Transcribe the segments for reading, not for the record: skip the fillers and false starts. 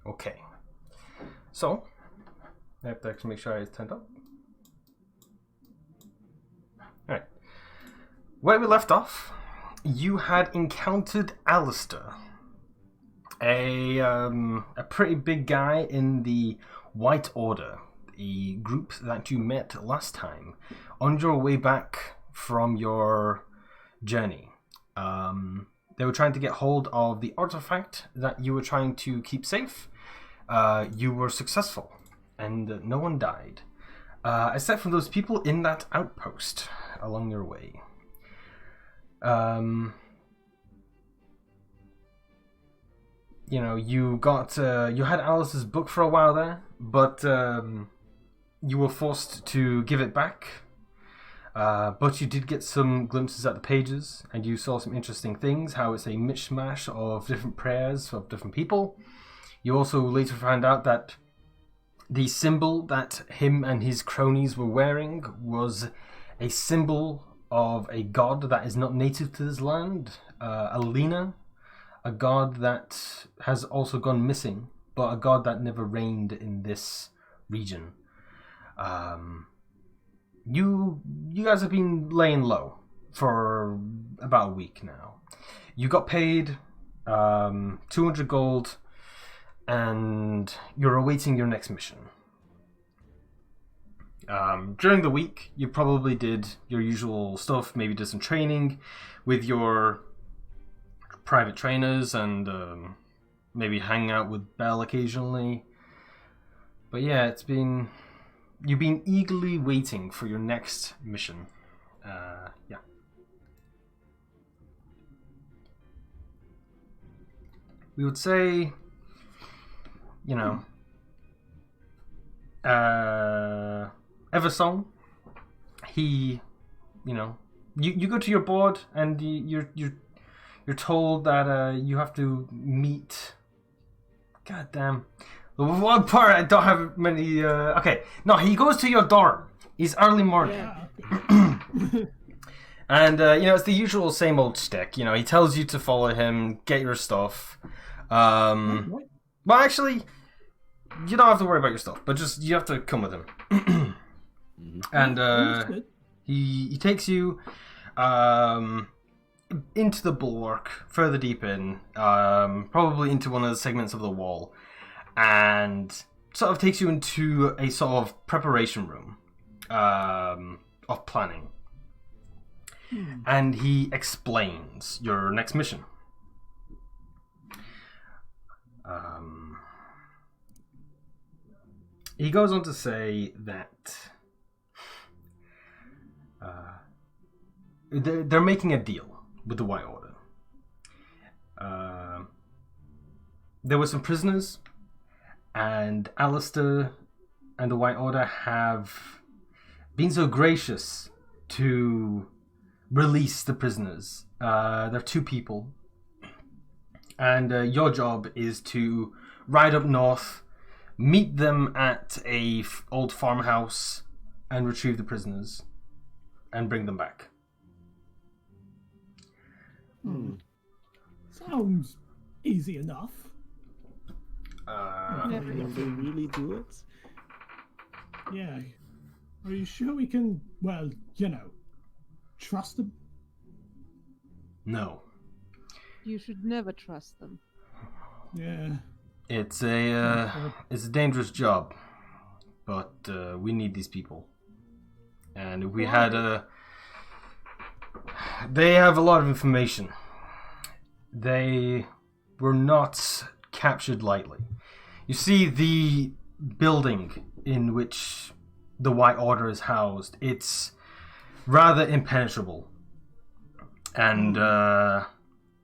Okay. So, I have to actually make sure it's turned up. Alright. Where we left off, you had encountered Alistair, a pretty big guy in the White Order, the group that you met last time, on your way back from your journey. They were trying to get hold of the artifact that you were trying to keep safe. You were successful, and no one died, except for those people in that outpost along your way. You know, you had Alice's book for a while there, but you were forced to give it back. But you did get some glimpses at the pages, and you saw some interesting things, how it's a mishmash of different prayers of different people. You also later found out that the symbol that him and his cronies were wearing was a symbol of a god that is not native to this land, Alina, a god that has also gone missing, but a god that never reigned in this region. You guys have been laying low for about a week now. You got paid 200 gold, and you're awaiting your next mission. During the week, you probably did your usual stuff, maybe did some training with your private trainers, and maybe hang out with Belle occasionally. But yeah, you've been eagerly waiting for your next mission. Yeah. We would say, you know, Eversong, he, you know, you go to your board, and you're told that you have to meet. God damn. The one part I don't have many. Okay, no, he goes to your dorm. It's early morning. Yeah. And, you know, it's the usual same old shtick. You know, he tells you to follow him, get your stuff. Well, actually, you don't have to worry about your stuff, but just you have to come with him. And he takes you into the bulwark, further deep in, probably into one of the segments of the wall, and sort of takes you into a sort of preparation room of planning. And he explains your next mission. He goes on to say that they're making a deal with the White Order. There were some prisoners, and Alistair and the White Order have been so gracious to release the prisoners. They're 2 people, and your job is to ride up north, meet them at a old farmhouse, and retrieve the prisoners and bring them back. Sounds easy enough. They really do it? Yeah. Are you sure we can, well, you know, trust them? No. You should never trust them. Yeah. It's a dangerous job, but we need these people. And if we had they have a lot of information. They were not captured lightly. You see, the building in which the White Order is housed, it's rather impenetrable. And the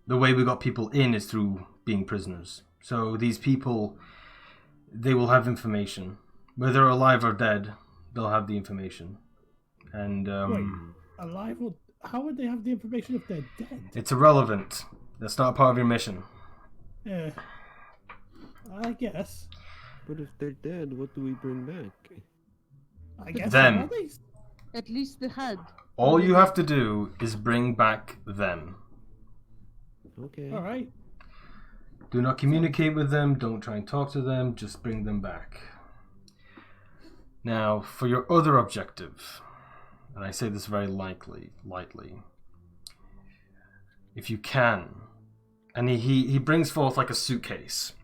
way we got people in is through being prisoners. So these people, they will have information. Whether they're alive or dead, they'll have the information. And Wait, alive? Or how would they have the information if they're dead? It's irrelevant. That's not part of your mission. Yeah. I guess. But if they're dead, what do we bring back? I guess them. At least the head. All you have to do is bring back them. Okay. All right. Do not communicate with them. Don't try and talk to them. Just bring them back. Now, for your other objective, and I say this very lightly, if you can, and he brings forth like a suitcase,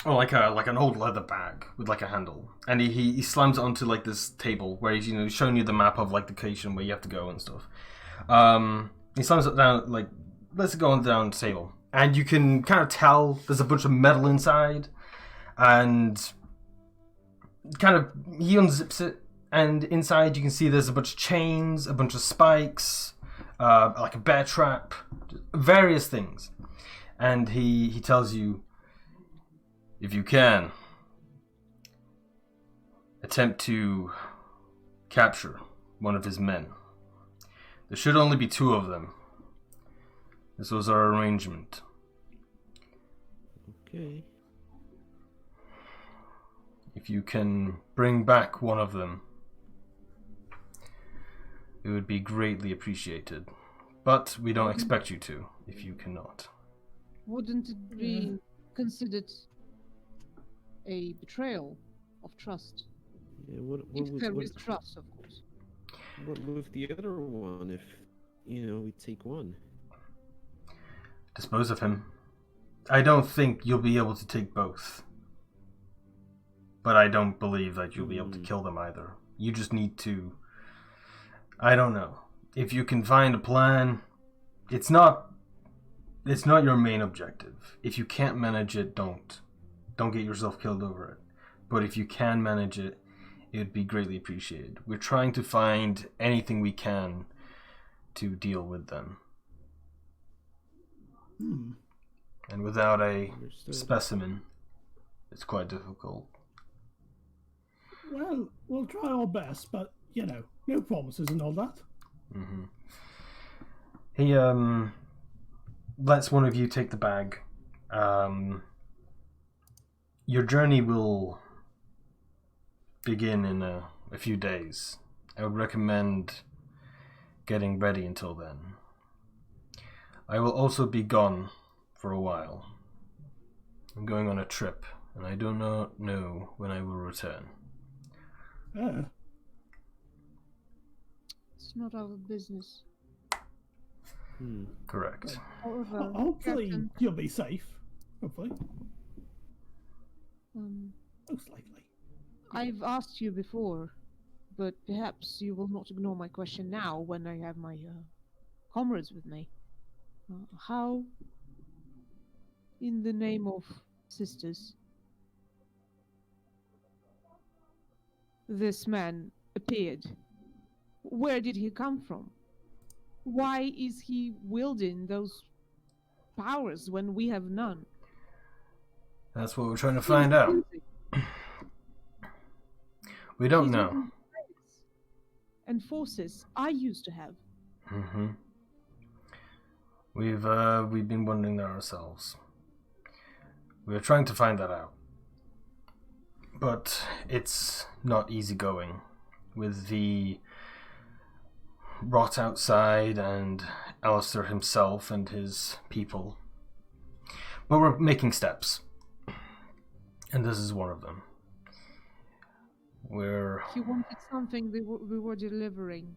or like an old leather bag with like a handle, and he slams it onto like this table where he's showing you the map of like the location where you have to go and stuff. He slams it down, like, let's go on down the table, and you can kind of tell there's a bunch of metal inside, and kind of he unzips it, and inside you can see there's a bunch of chains, a bunch of spikes, like a bear trap, various things. And he tells you, if you can, attempt to capture one of his men. There should only be 2 of them. This was our arrangement. Okay. If you can bring back one of them, it would be greatly appreciated. But we don't expect you to, if you cannot. Wouldn't it be considered a betrayal of trust? Yeah, what If there is trust, of course. what with the other one if, we take one? Dispose of him. I don't think you'll be able to take both. But I don't believe that you'll be able to kill them either. You just need to... I don't know. If you can find a plan, it's not your main objective. If you can't manage it, don't get yourself killed over it. But if you can manage it, it would be greatly appreciated. We're trying to find anything we can to deal with them. And without a Understood. specimen, it's quite difficult. Well, we'll try our best, but, no promises and all that. Mm-hmm. He lets one of you take the bag. Your journey will begin in a few days. I would recommend getting ready until then. I will also be gone for a while. I'm going on a trip, and I do not know when I will return. It's not our business. Correct. However, Hopefully Captain, you'll be safe. Hopefully. um, Most likely. I've asked you before, but perhaps you will not ignore my question now when I have my comrades with me. How, in the name of sisters, this man appeared? Where did he come from? Why is he wielding those powers when we have none? That's what we're trying to find out. We don't He's know. using strengths and forces I used to have. Mm-hmm. We've been wondering that ourselves. We're trying to find that out. But it's not easy going with the rot outside and Alistair himself and his people. But we're making steps. And this is one of them. He wanted something we were delivering.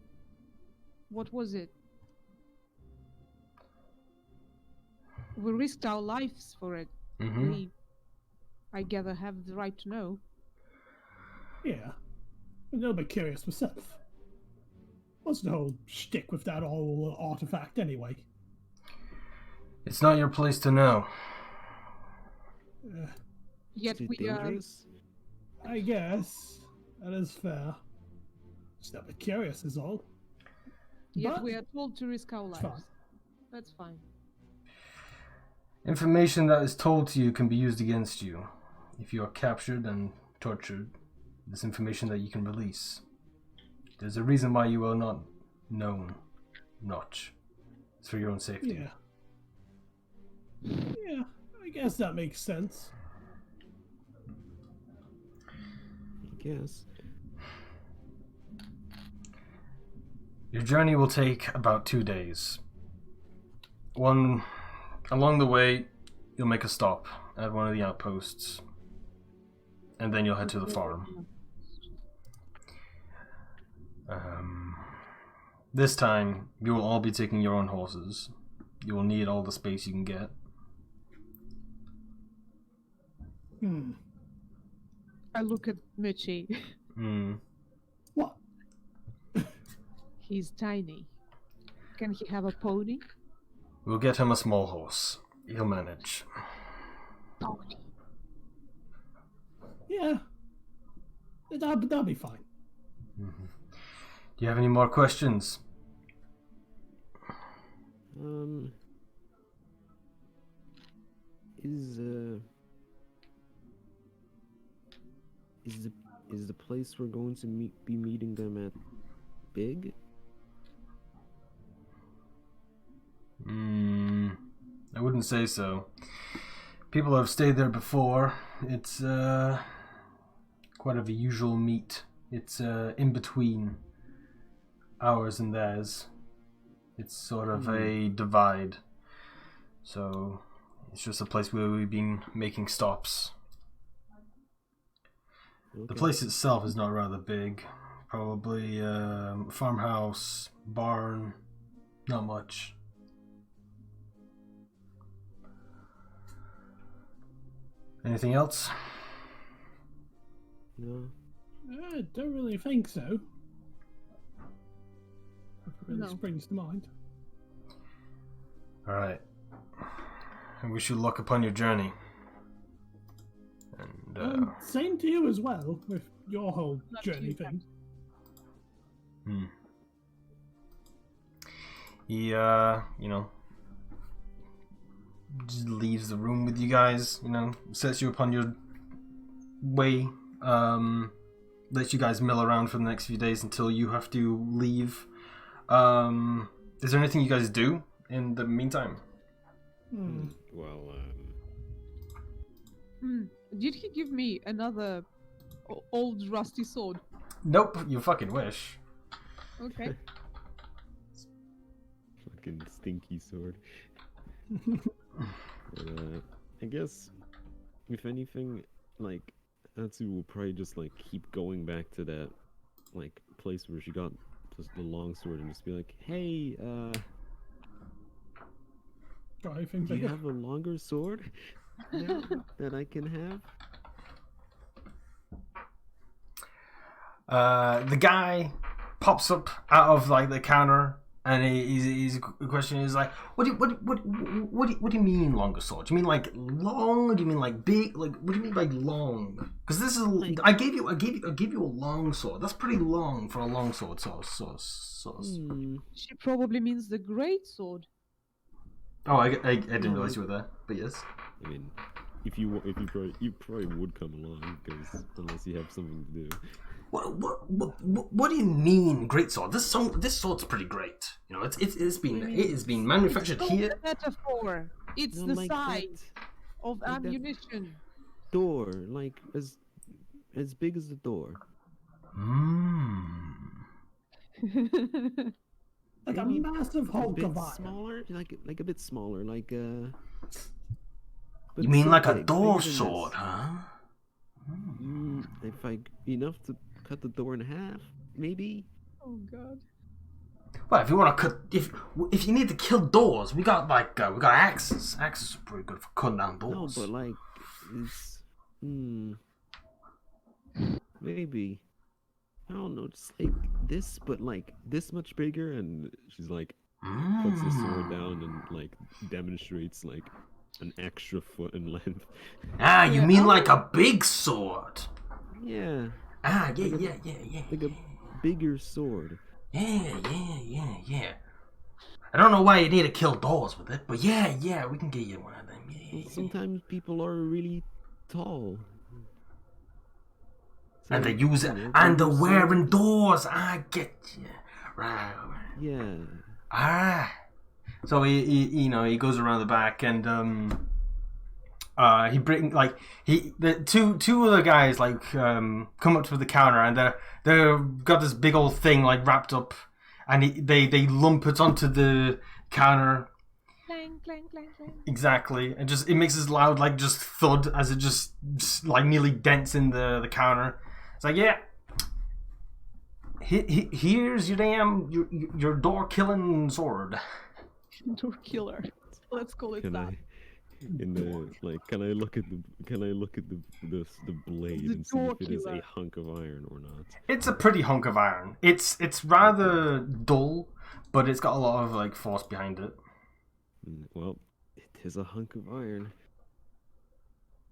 What was it? We risked our lives for it. Mm-hmm. We, I gather, have the right to know. Yeah. I'm a little bit curious myself. What's the whole shtick with that whole artifact anyway? It's not your place to know. Yet Is it we are. dangerous? I guess. That is fair. Just a bit curious is all. Yet But we are told to risk our it's fine. lives. That's fine. Information that is told to you can be used against you. If you are captured and tortured, this information that you can release. There's a reason why you are not known, Notch. It's for your own safety. Yeah. Yeah, I guess that makes sense. I guess. Your journey will take about 2 days. One, along the way, you'll make a stop at one of the outposts, and then you'll head to the farm. This time, you will all be taking your own horses. You will need all the space you can get. I look at Mitchie. What? He's tiny. Can he have a pony? We'll get him a small horse. He'll manage. Pony. Yeah. That'll be fine. Do you have any more questions? Is the place we're going to be meeting them at big? I wouldn't say so. People have stayed there before. It's quite of a usual meet. It's in between ours and theirs. It's sort of a divide. So it's just a place where we've been making stops. Okay. The place itself is not rather big. Probably farmhouse, barn, not much. Anything else? No. I don't really think so. If it really No. springs to mind. Alright. And we should look upon your journey. And, Same to you as well, with your whole Not journey too thing. He, just leaves the room with you guys, sets you upon your way, lets you guys mill around for the next few days until you have to leave. Is there anything you guys do in the meantime? Well, Did he give me another old rusty sword? Nope, you fucking wish. Okay. fucking stinky sword. But, I guess, if anything, like, Atsu will probably just, like, keep going back to that, like, place where she got just the long sword and just be like, hey, Driving do you bigger. have a longer sword now that I can have? The guy pops up out of like the counter, and his question is like, "What do you mean longer sword? Do you mean like long? Do you mean like big? Like what do you mean by long? Because this is I gave you a long sword. That's pretty long for a long sword. Hmm. She probably means the great sword. Oh, I didn't realize you were there, but yes. I mean, if you probably would come along, because unless you have something to do. What do you mean, great sword? This sword's pretty great. You know, it has been manufactured It's here. not a metaphor. It's No, the like size of like that- ammunition. Door, like as big as the door. Like a Maybe massive A hulk bit of iron. smaller, like a bit smaller, like You but mean so like a big, door bigger than sword, this. huh? If I enough to cut the door in half, maybe. Oh god. Well, if you want to cut, if you need to kill doors, we got axes. Axes are pretty good for cutting down No, doors. but like it's maybe I don't know, just like this, but like this much bigger. And she's like puts the sword down and like demonstrates like an extra foot in length. Ah, you Yeah, mean I like a big sword? Yeah, Ah, yeah. like a bigger sword. Yeah. I don't know why you need to kill doors with it, but yeah, we can get you one of them. Yeah. Sometimes people are really tall. And they So, use you it, know, and they're bigger wearing sword. doors. I get you. Right. Yeah. Ah. So he goes around the back and he bring like the two other guys like come up to the counter, and they're got this big old thing like wrapped up, and they lump it onto the counter, Clang, clang, clang, clang. Exactly. It makes this loud like just thud as it just like nearly dents in the counter. It's like, yeah. Here's your your door killing sword. Door killer. Let's call it Can that. I, in the like, can I look at the blade The and see door if it is killer. a hunk of iron or not? It's a pretty hunk of iron. It's rather dull, but it's got a lot of like force behind it. Well, it is a hunk of iron,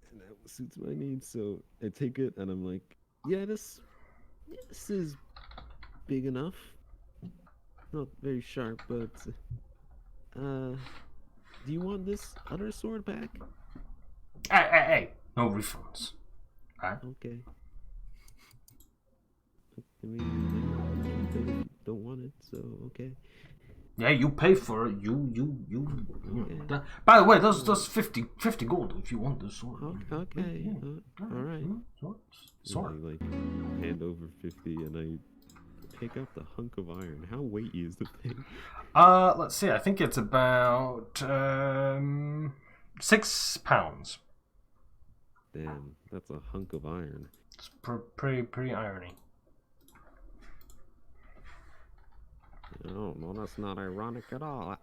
and that suits my needs. So I take it, and I'm like, yeah, this is big enough. Not very sharp, but do you want this other sword back? Hey, no refunds. Right? Okay. I mean, they don't want it, so okay. Yeah, you pay for it. You. Okay. By the way, there's 50 gold if you want this sword. Okay. All right. Sword. I, like, hand over 50, and I pick up the hunk of iron. How weighty is the thing? Let's see. I think it's about 6 pounds. Damn, that's a hunk of iron. It's pretty irony. Oh, no, that's not ironic at all.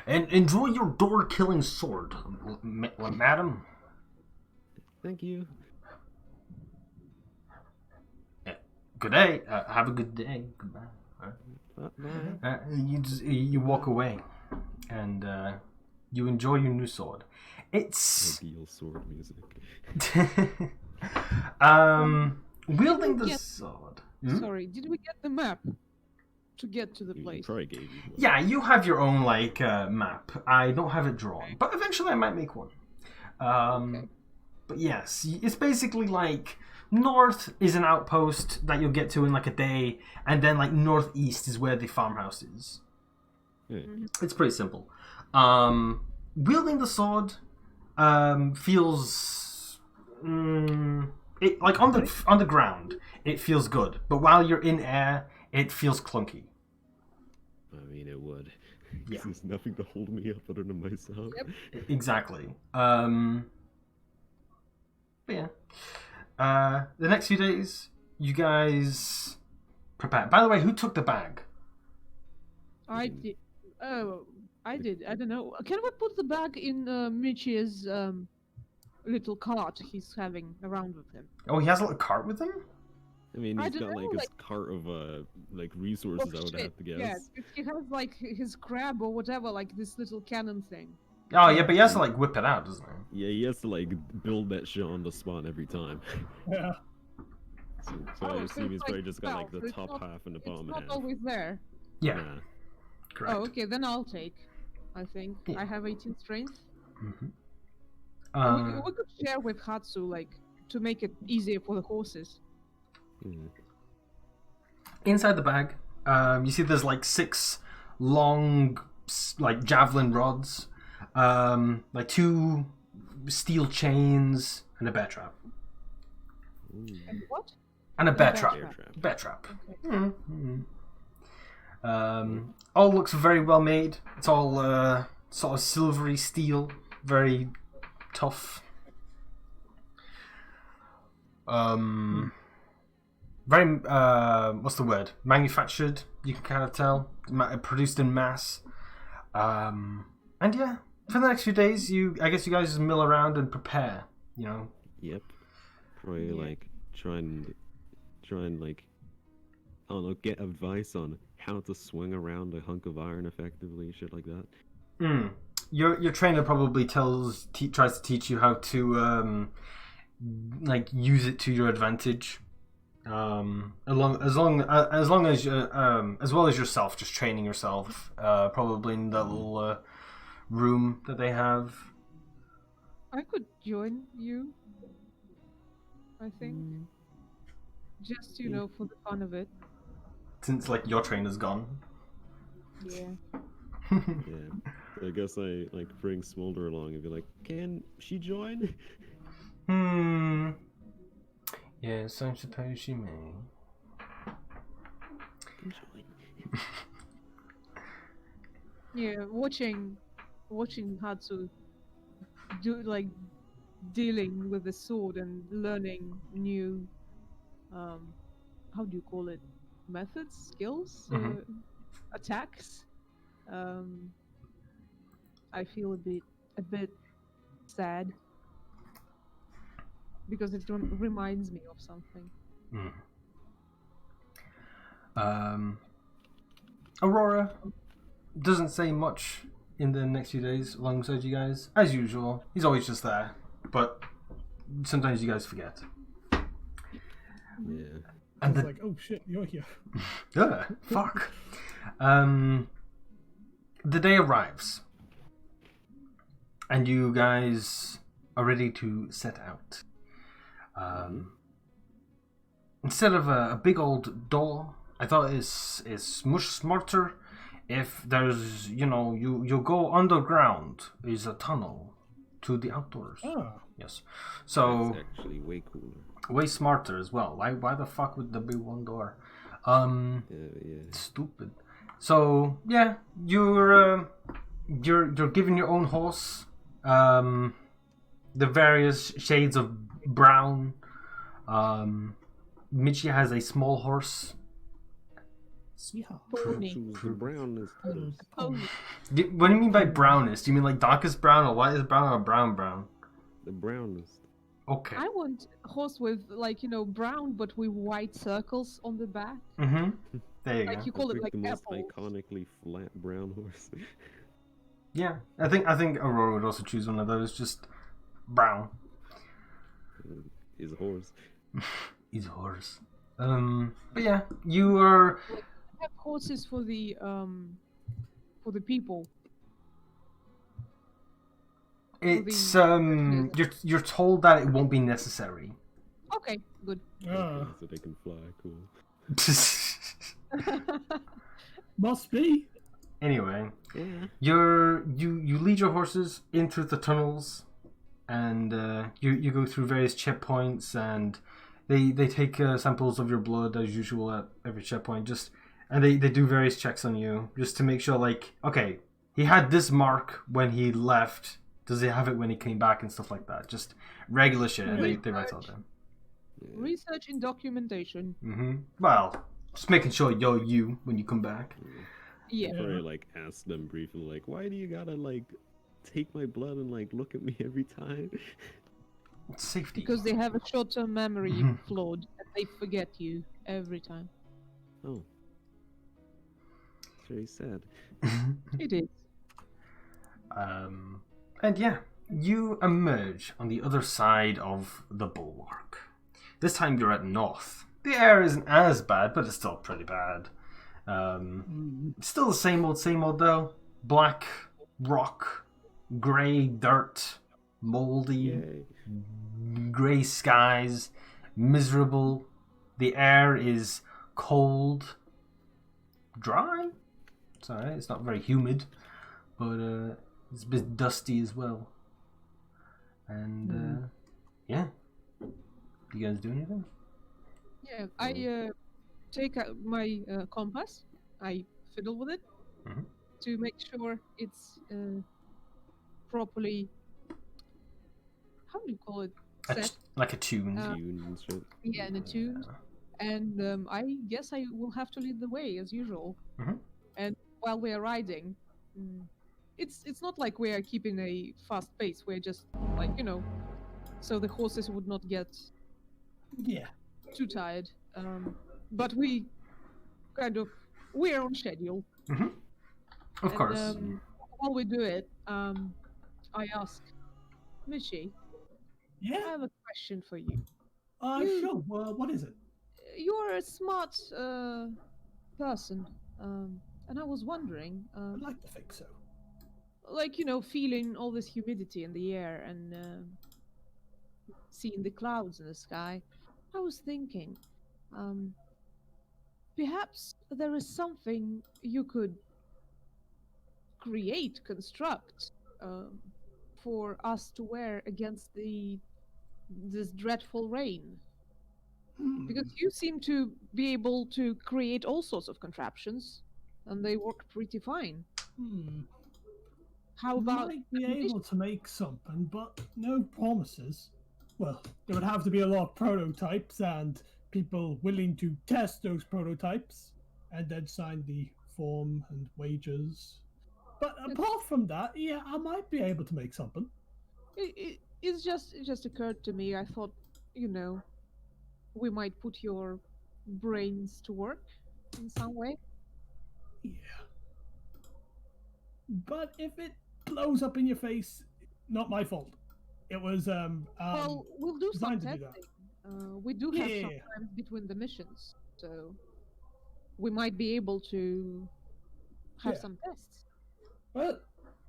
And enjoy your door-killing sword, madam. Thank you. Good day. Have a good day. Goodbye. Bye. You walk away, and you enjoy your new sword. It's Ideal sword music. wielding the Yes. sword. Sorry, did we get the map to get to the You place? probably gave you one. Yeah, you have your own like map. I don't have it drawn, but eventually I might make one. Okay. But yes, it's basically like north is an outpost that you'll get to in like a day, and then like northeast is where the farmhouse is. Yeah. It's pretty simple. Wielding the sword feels it like on the ground it feels good, but while you're in air it feels clunky. I mean, it would. Yeah. There's nothing to hold me up other than myself. Yep. Exactly. But yeah. The next few days, you guys prepare. By the way, who took the bag? I did. Oh, I did. I don't know. Can we put the bag in Mitch's little cart he's having around with him? Oh, he has a little cart with him? I mean, I he's don't got like know, his cart of like resources. I would shit. have to guess. Yeah, he has like his crab or whatever, like this little cannon thing. Oh, yeah, but he has to like whip it out, doesn't he? Yeah, he has to like build that shit on the spot every time. Yeah. So Oh, I so assume it's he's like probably just got like spell, the so it's top not- half and the It's bottom not half. always there. Yeah, Nah. correct. Oh, okay, then I'll take. I think Yeah. I have 18 strength. Mm-hmm. We could share with Hatsu, like, to make it easier for the horses. Hmm. Inside the bag, you see there's like 6 long, like javelin rods, like 2 steel chains, and a bear trap. Ooh. And what? And a And bear bear trap. Bear trap. Bear trap. Okay. All looks very well made. It's all sort of silvery steel, very tough. Very what's the word? Manufactured. You can kind of tell. Produced in mass. And yeah, for the next few days, I guess you guys just mill around and prepare. You know. Yep. Probably Yeah. like try and like, I don't know, get advice on how to swing around a hunk of iron effectively, shit like that. Your trainer probably tries to teach you how to like use it to your advantage. As well as yourself, just training yourself. Probably in that little room that they have. I could join you. I think. Just, for the fun of it. Since like your trainer's gone. Yeah. Yeah. So I guess I like bring Smolder along and be like, can she join? Yes, I suppose she may. Can join. Yeah, watching Hatsu do like dealing with the sword and learning new how do you call it, methods, skills, Mhm. attacks. Um, I feel a bit sad because it reminds me of something. Mm. Um, Aurora doesn't say much in the next few days alongside you guys, as usual. He's always just there, but sometimes you guys forget. Yeah. And It's like, oh shit, you're here. fuck. The day arrives, and you guys are ready to set out. Instead of a big old door, I thought it's much smarter if there's, you go underground. Is a tunnel to the outdoors. Ah, Yes. That's So actually way cooler. way smarter as well. Why the fuck would there be one door? Yeah. Stupid. So yeah, you're given your own horse. The various shades of brown. Michi has a small horse. yeah. Pony. Choose the brownest horse. Pony. What do you mean by brownest? Do you mean like darkest brown or lightest brown or brown? The brownest. Okay. I want a horse with brown but with white circles on the back. Mm-hmm. There you Like go. you call it Pick like the most apples. iconically flat brown horse. Yeah, I think Aurora would also choose one of those, just brown. Is a horse. He's a horse. But yeah, you are. I have horses for the people. It's you're told that it won't be necessary. Okay, good. Ah, So they can fly. Cool. must be. Anyway, Yeah. you lead your horses into the tunnels, and you go through various checkpoints, and they take samples of your blood as usual at every checkpoint, and they do various checks on you just to make sure, like, okay, he had this mark when he left. Does he have it when he came back and stuff like that? Just regular shit, and they write it all down. Research and documentation. Mm-hmm. Well, just making sure you're you when you come back. Yeah. Probably like ask them briefly, like, why do you gotta like take my blood and like look at me every time? It's safety. Because they have a short-term memory Mhm. flawed and they forget you every time. Oh. It's very sad. It is. And yeah, you emerge on the other side of the bulwark. This time you're at north. The air isn't as bad, but it's still pretty bad. Still the same old though. Black rock, grey dirt, moldy, Yay. grey skies, miserable. The air is cold, dry. It's alright. It's not very humid, but it's a bit dusty as well. And yeah, you guys do anything? Yeah, I take out my compass. I fiddle with it Mhm. to make sure it's properly. How do you call it? Set. Like a tune. Tune and shit. Yeah, and attuned. And I guess I will have to lead the way as usual. Mhm. And while we are riding, it's not like we are keeping a fast pace. We're just like so the horses would not get Yeah. too tired. But we're on schedule. Of And, course. while we do it, I ask Michi, I Yeah. have a question for you. Sure. What is it? You're a smart person, and I was wondering, I'd like to think so. like feeling all this humidity in the air and seeing the clouds in the sky. I was thinking, perhaps there is something you could construct, for us to wear against this dreadful rain. Because you seem to be able to create all sorts of contraptions, and they work pretty fine. How about Might be ammunition? able to make something, but no promises. Well, there would have to be a lot of prototypes and people willing to test those prototypes and then sign the form and wages. But apart from that, yeah, I might be able to make something. It just occurred to me. I thought, you know, we might put your brains to work in some way. Yeah. But if it blows up in your face, not my fault. It was Well, we'll do some designed to do that. testing. We do have some Yeah. time between the missions, so we might be able to have Yeah. some tests. Well,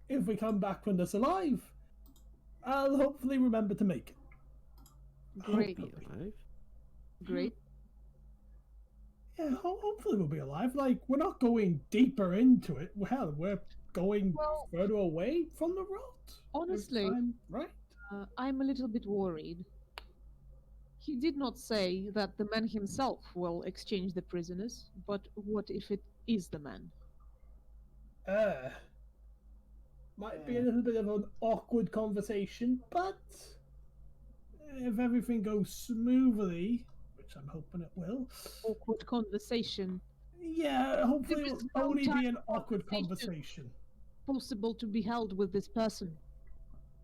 if we come back from this alive, I'll hopefully remember to make it. Great, Be alive? great. Yeah, hopefully we'll be alive. Like, we're not going deeper into it. Hell, we're going Well, further away from the rot. honestly, If I'm right? I'm a little bit worried. He did not say that the man himself will exchange the prisoners, but what if it is the man? Might be a little bit of an awkward conversation, but if everything goes smoothly, which I'm hoping it will, Awkward conversation. yeah, hopefully There it is will no only be time an for awkward conversation. conversation. Possible to be held with this person.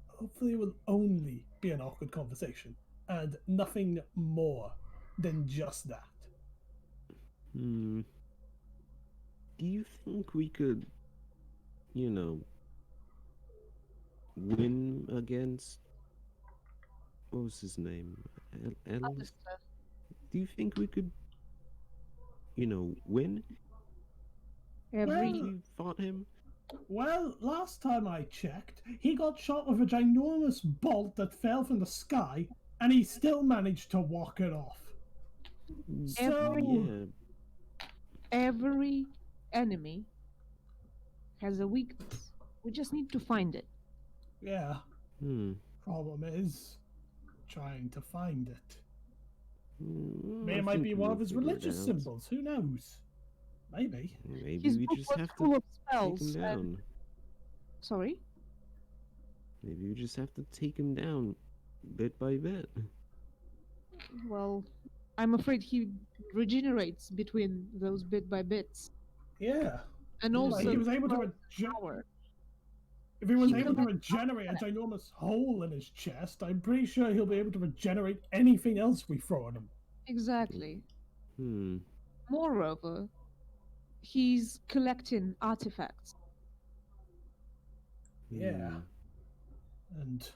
Hopefully it will only be an awkward conversation and nothing more than just that. Do you think we could, you know, win against what was his name? Alistair. Do you think we could, win Every if we fought him? Well, last time I checked, he got shot with a ginormous bolt that fell from the sky, and he still managed to walk it off. So, Yeah. every enemy has a weakness. We just need to find it. yeah, Hmm. problem is trying to find it. I It might think be one we'll of his figure it religious out. symbols. Who knows? Maybe. Maybe His we book just was have full to of take spells. him down. Sorry? Maybe we just have to take him down bit by bit. Well, I'm afraid he regenerates between those bit by bits. Yeah. And Yeah, also, Like he was able to power. if he was He able to collects regenerate a ginormous hole in his chest, I'm pretty sure he'll be able to regenerate anything else we throw at him. Exactly. Hmm. Moreover, he's collecting artifacts. Yeah. Hmm. And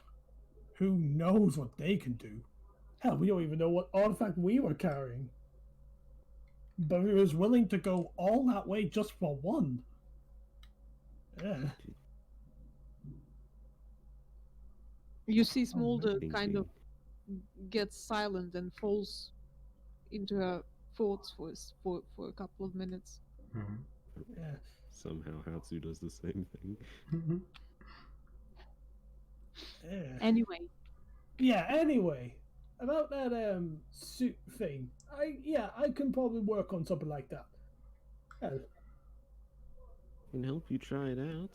who knows what they can do? Hell, we don't even know what artifact we were carrying. But he was willing to go all that way just for one. Yeah. You see Smolder Thinking. kind of gets silent and falls into her thoughts for a couple of minutes. Yeah. Somehow Hatsu does the same thing. Yeah. Anyway, About that suit thing. I can probably work on something like that. Hell, Can help you try it out.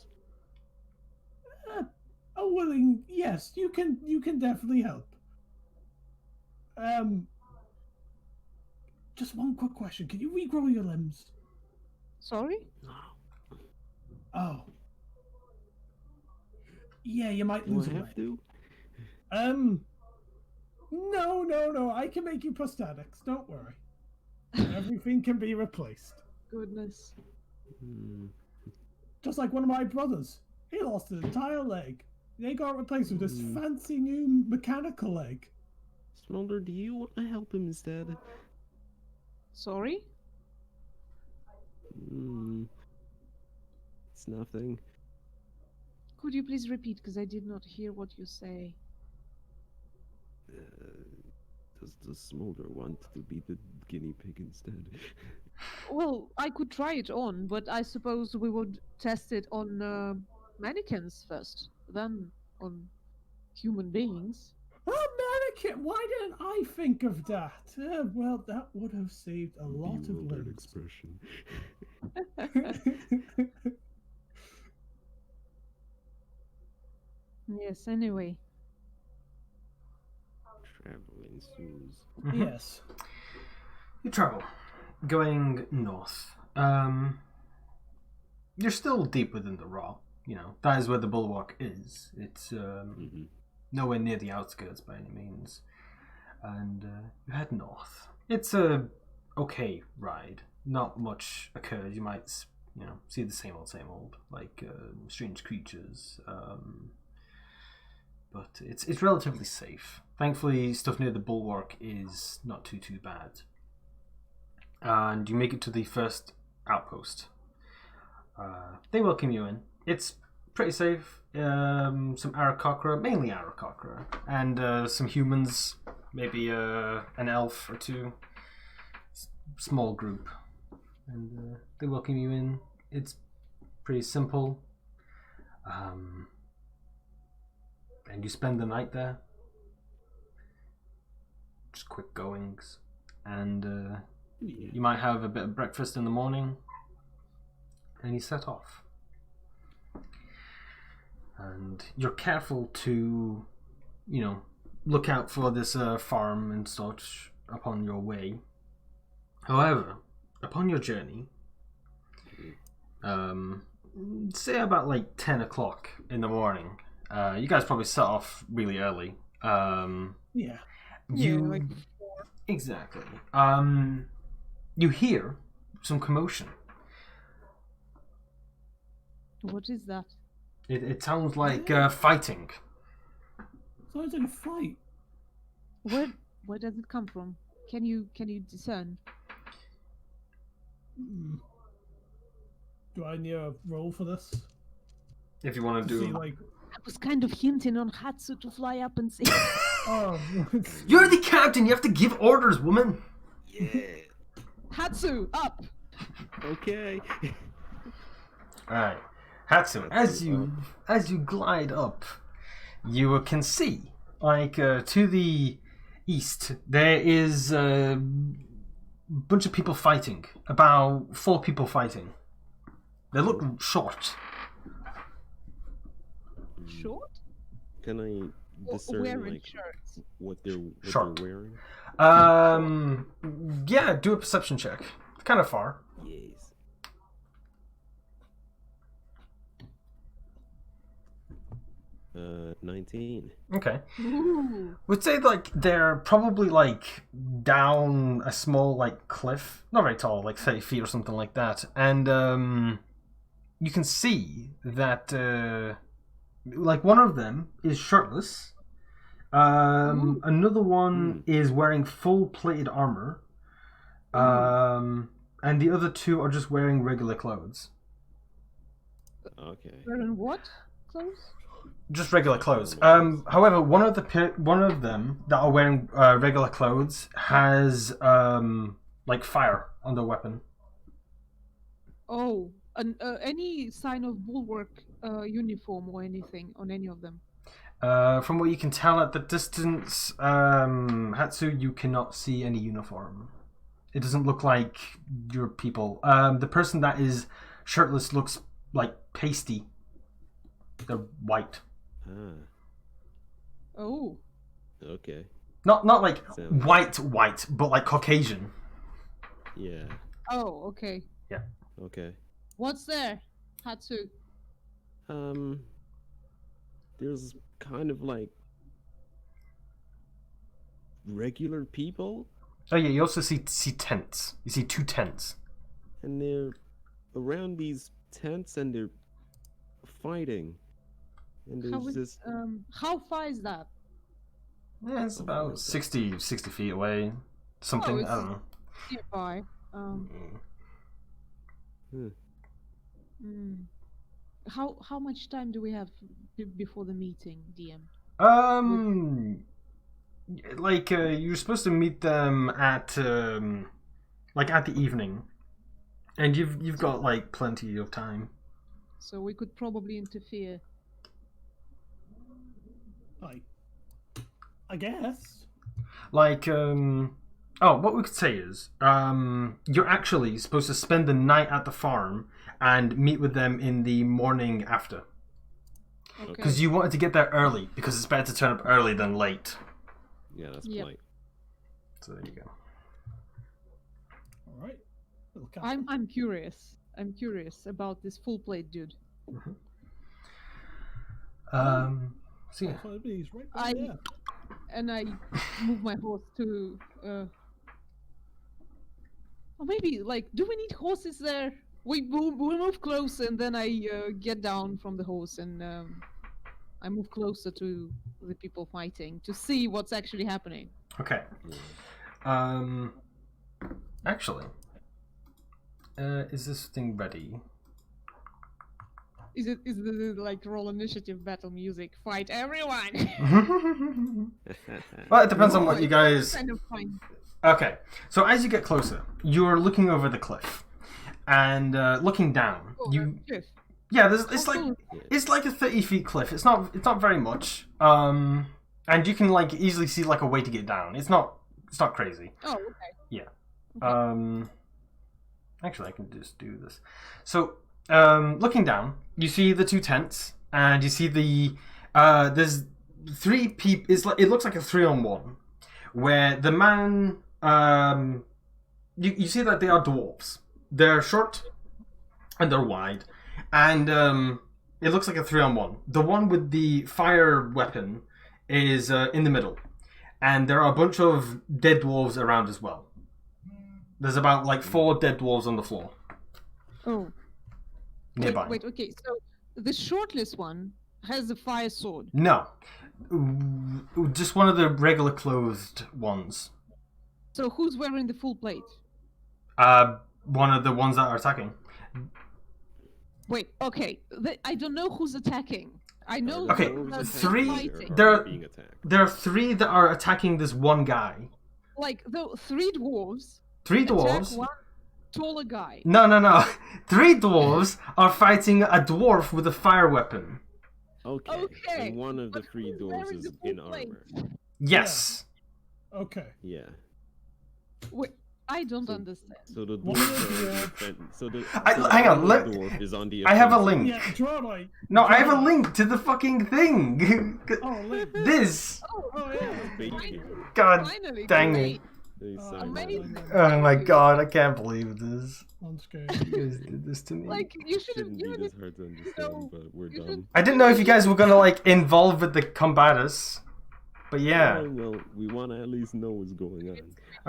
a willing yes, you can definitely help. Just one quick question. Can you regrow your limbs? sorry? Oh. Yeah, you might Do lose I a have leg. to? No. I can make you prosthetics. Don't worry. Everything can be replaced. Goodness. Hmm. Just like one of my brothers. He lost an entire leg. They got replaced with this fancy new mechanical leg. Smolder, do you want to help him instead? Sorry? It's nothing. Could you please repeat, because I did not hear what you say. Does Smolder want to be the guinea pig instead? Well, I could try it on, but I suppose we would test it on mannequins first, then on human beings. Oh, mannequin! Why didn't I think of that? Well, that would have saved a lot of Bewildered limbs. expression. Yes, anyway. Travel ensues. Yes. You travel, going north. You're still deep within the rock. You know, that is where the bulwark is. It's nowhere near the outskirts by any means. And you head north. It's a okay ride. Not much occurs. You might, see the same old, like strange creatures. But it's relatively safe. Thankfully, stuff near the bulwark is not too bad. And you make it to the first outpost. They welcome you in. It's pretty safe. Some Aarakocra, mainly Aarakocra, and some humans, maybe an elf or two. Small group. And they welcome you in. It's pretty simple. And you spend the night there. Just quick goings. And you might have a bit of breakfast in the morning. And you set off. And you're careful to, look out for this farm and such upon your way. However, upon your journey, say about like 10 o'clock in the morning, you guys probably set off really early. Yeah. Like Exactly. You hear some commotion. what is that? It sounds like fighting. Sounds like a fight. Where does it come from? Can you discern? Do I need a roll for this? If you want to See, do. like, I was kind of hinting on Hatsu to fly up and see. oh, You're the captain. You have to give orders, woman. Yeah. Hatsu, up! Okay. All right, Hatsu. As you glide up, you can see to the east there is a bunch of people fighting. About 4 people fighting. They look short. Short? Can I discern Wearing like shirts. what they're Short. wearing? Yeah, do a perception check. It's kind of far. Yes. Uh, 19. Okay. Ooh. Would say like they're probably like down a small like cliff, not very tall, like 30 feet or something like that, and you can see that like one of them is shirtless. Another one is wearing full plated armor. And the other 2 are just wearing regular clothes. Okay. Wearing what? Clothes? Just regular clothes. However, one of them that are wearing regular clothes has like fire on their weapon. Oh, any sign of bulwark uniform or anything on any of them? From what you can tell at the distance, Hatsu, you cannot see any uniform. It doesn't look like your people. The person that is shirtless looks like pasty. They're white. Ah. Oh, Okay. Not like Sounds- white, but like Caucasian. Yeah. oh, okay. Okay. What's there, Hatsu? There's kind of like regular people, Oh yeah, you also see tents. You see 2 tents. and they're around these tents, and they're fighting. And How there's is, this. how far is that? Yeah, it's about 60 feet away. Something, Oh, it's- I don't know. Nearby. Hmm. How much time do we have before the meeting, DM? Like you're supposed to meet them at like at the evening, and you've got like plenty of time. So we could probably interfere. I guess. Like what we could say is you're actually supposed to spend the night at the farm and meet with them in the morning after. Okay. Because you wanted to get there early, because it's better to turn up early than late. Yeah, that's Yep. polite. So there you go. All right. Little captain. I'm curious. I'm curious about this full plate dude. So yeah. Oh, he's right I- there. And I move my horse to or maybe like, do we need horses there? We move close, and then I get down from the horse and I move closer to the people fighting to see what's actually happening. Okay. Actually, is this thing ready? Is the like roll initiative battle music? Fight everyone! Well, it depends on what you guys. Kind of fine. Okay, so as you get closer, you're looking over the cliff, and looking down. Oh, Cliff. Yeah, it's like cool. it's like a 30-feet cliff. It's not very much. And you can like easily see like a way to get down. It's not crazy. Oh, okay. Yeah. Okay. Actually, I can just do this. So, looking down, you see the two tents, and you see the there's three people. It looks like a 3-on-1, where the man you see that they are dwarves. They're short and they're wide, and it looks like a 3-on-1. The one with the fire weapon is in the middle, and there are a bunch of dead dwarves around as well. There's about like 4 dead dwarves on the floor Oh. nearby. Wait, okay. So the shortlist one has a fire sword. No, just one of the regular clothed ones. So who's wearing the full plate? One of the ones that are attacking. Wait, okay. I don't know who's attacking. I know Okay, that three- fighting. there- being attacked. There are 3 that are attacking this one guy. Like the 3 dwarves 3 attack dwarves. one taller guy. No. 3 dwarves are fighting a dwarf with a fire weapon. Okay. Okay, And one of the but 3 who's dwarves wearing is the full in plate? armor. Yes. Okay. Yeah. Wait, I don't So- understand. So the One dwarf, of the hang on, let- dwarf is on the I have a offensive. link. Yeah, draw like. No, I have a link to the fucking thing. Oh, link. This. Oh yeah. Bait Finally, here. God finally, dang great. it. They Oh, signed amazing. it. Oh my god, I can't believe this. On screen. You guys did this to me. Like you should have Shouldn't be given this it. hard to understand, know, but we're you dumb. should- I didn't know if you guys were gonna like involve with the combatants. But yeah. Oh, well, we want to at least know what's going on.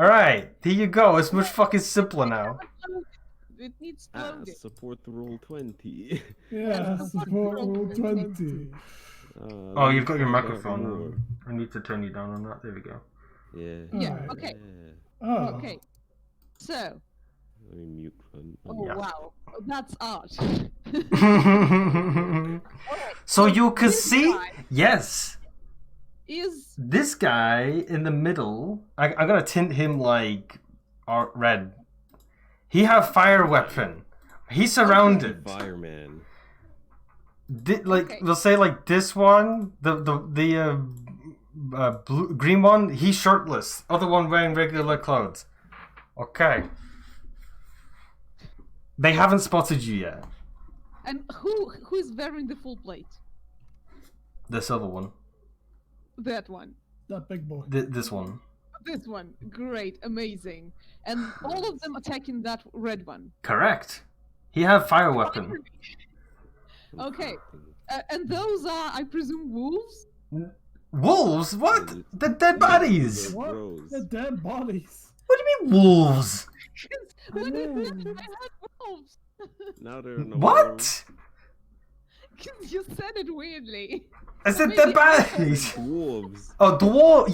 Alright, here you go. It's much fucking simpler now. It needs Ah, loading. support the roll 20. Yeah, support roll 20. Oh, you've got your Find out microphone more. on. I need to turn you down on that. There we go. Yeah. Yeah. Alright. Okay. Yeah. Oh. Okay. So. Let me mute fun. Oh Yeah. wow, that's art. So you can this see? guy Yes. Is This guy in the middle, I'm gonna tint him like red. He have fire weapon. He's surrounded. Fireman. Like Okay. we'll say like this one, the green one, he's shirtless. Other one wearing regular clothes. Okay. They haven't spotted you yet. and who's wearing the full plate? This other one. That one. That big boy. This one. This one. Great, amazing. And all of them attacking that red one. Correct. He have fire weapon. Okay. And those are, I presume, wolves? Wolves? What? The dead bodies. What? Bros. The dead bodies. What do you mean wolves? When I know. said I had wolves. Now they're in a What? Because you said it weirdly. I said Maybe dead bodies. Wolves. Oh, dwarfs.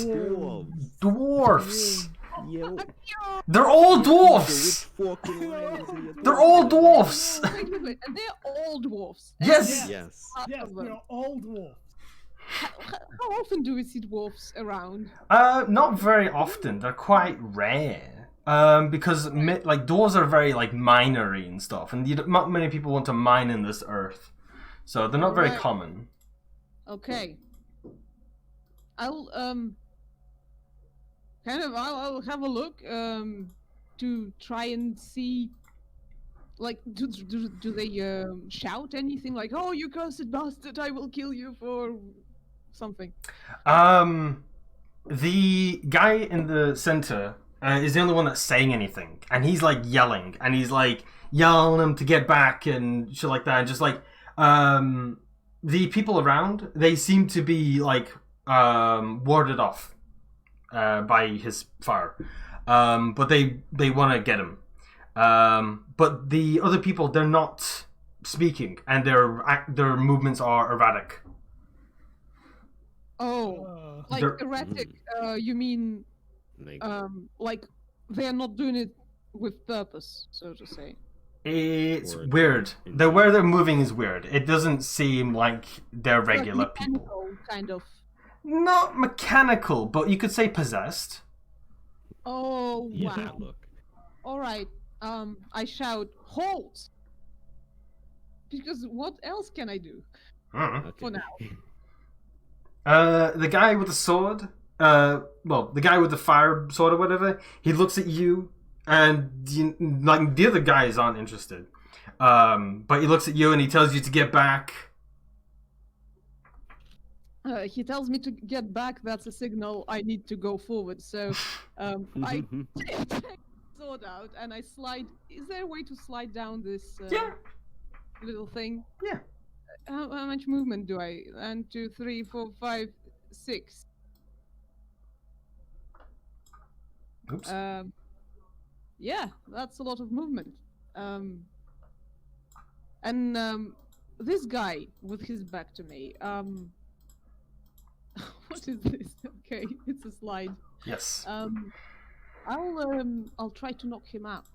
Wolves. Dwarfs. Yo. They're all dwarfs. They're all dwarfs. Wait. And they're all dwarfs. Yes. Yes. Yes, they're all dwarfs. How often do we see dwarfs around? Not very often. They're quite rare. Because like dwarves are very like minery and stuff, and not many people want to mine in this earth, so they're not very Right. common. Okay. I'll I'll have a look to try and see Like, do they shout anything like, "Oh, you cursed bastard! I will kill you for something"? The guy in the center is the only one that's saying anything, and he's like yelling, and he's like yelling them to get back and shit like that, and just like the people around, they seem to be like warded off by his fire, but they want to get him. But the other people, they're not speaking, and their movements are erratic. Oh, like They're- erratic. You mean like they're not doing it with purpose, so to say. It's Or weird. The way they're moving is weird. It doesn't seem like they're regular Like people. mechanical, kind of. Not mechanical, but you could say possessed. Oh Yeah, wow. look. All right. I shout, "Halt!" Because what else can I do? Mm. Okay. For now. The guy with the sword, well, the guy with the fire sword or whatever, he looks at you, and like the other guys aren't interested. But he looks at you and he tells you to get back. He tells me to get back. That's a signal I need to go forward. So I take the sword out and I slide. Is there a way to slide down this Yeah. little thing? Yeah. How much movement do I? 1, 2, 3, 4, 5, 6. Oops. Yeah, that's a lot of movement. And this guy with his back to me. What is this? Okay, it's a slide. Yes. I'll try to knock him out.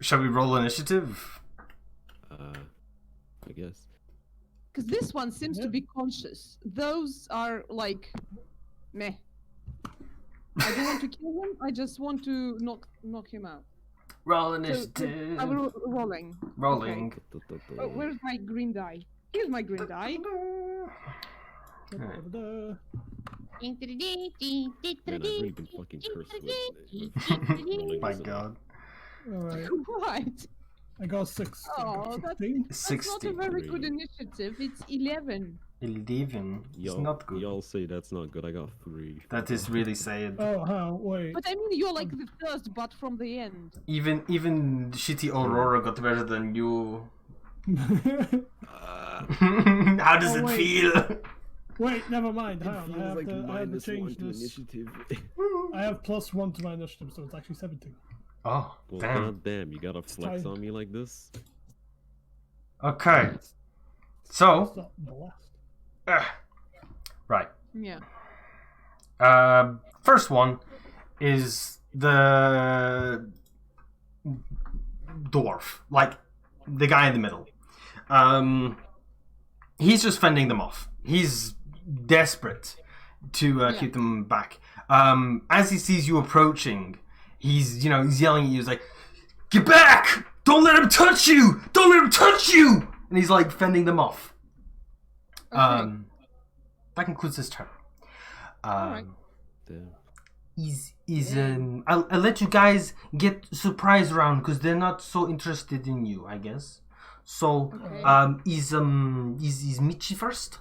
Shall we roll initiative? I guess. Because this one seems to be conscious. Those are like, meh. I don't want to kill him. I just want to knock him out. Roll I'm initiative. rolling. Rolling. Okay. Oh, where's my green die? Here's my green die. Man, I've already been fucking cursed with. My God. Alright, What? I got 6. Oh, that's 16. That's not a very good 63. initiative. It's 11. 11. It's not good. Y'all say that's not good. I got 3. That is really sad. Oh, how? Wait. But I mean, you're like the first, but from the end. Even shitty Aurora got better than you. How does Oh, it wait. feel? Wait, never mind. It Hang on, feels I have like to minus change 1 to this. initiative. I have +1 to my initiative, so it's actually 17. Oh, Well, damn. goddamn, you gotta flex fine. on me like this? Okay. It's So, not blast. right. Yeah. First one is the dwarf, like the guy in the middle. He's just fending them off. He's desperate to keep them back. As he sees you approaching, he's yelling at you. He's like, "Get back! Don't let him touch you! Don't let him touch you!" And he's like fending them off. Okay. That concludes his turn. Alright. Damn. I'll let you guys get surprise round because they're not so interested in you, I guess. So, Okay. is Michi first?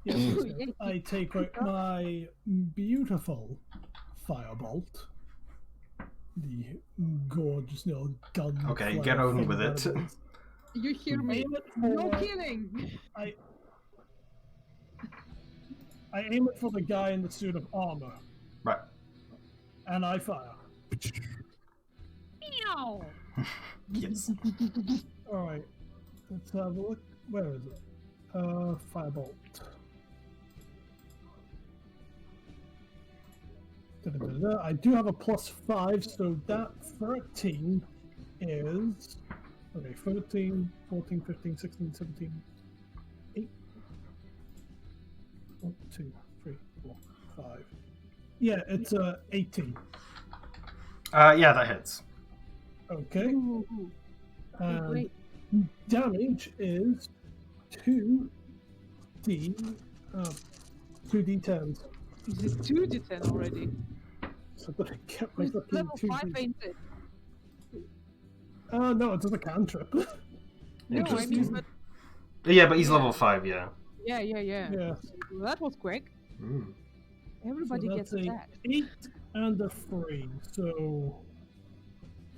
Yes, Ooh, yes, yeah. I take out my beautiful firebolt. The gorgeous little gun. Okay, flare get on thing with that it. is. You hear me? Aim it No for- killing. I aim it for the guy in the suit of armor, Right. and I fire. Meow. Yes. Alright, let's have a look. Where is it? Firebolt. Da-da-da-da. I do have a +5, so that 13 is... Okay, 13, 14, 15, 16, 17, 8. 1, 2, 3, 4, 5. Yeah, it's 18. Yeah, that hits. Okay. Ooh. And Great. damage is 2d10s. Is it 2d10 already? So that I get my Who's fucking level 5 2d. ain't it? No, it's just a cantrip. No, I mean, Interesting. but Yeah, but he's Yeah. level 5, yeah. yeah. Yeah. Well, that was quick. Mm. Everybody So gets that's attacked. 8 and a 3, so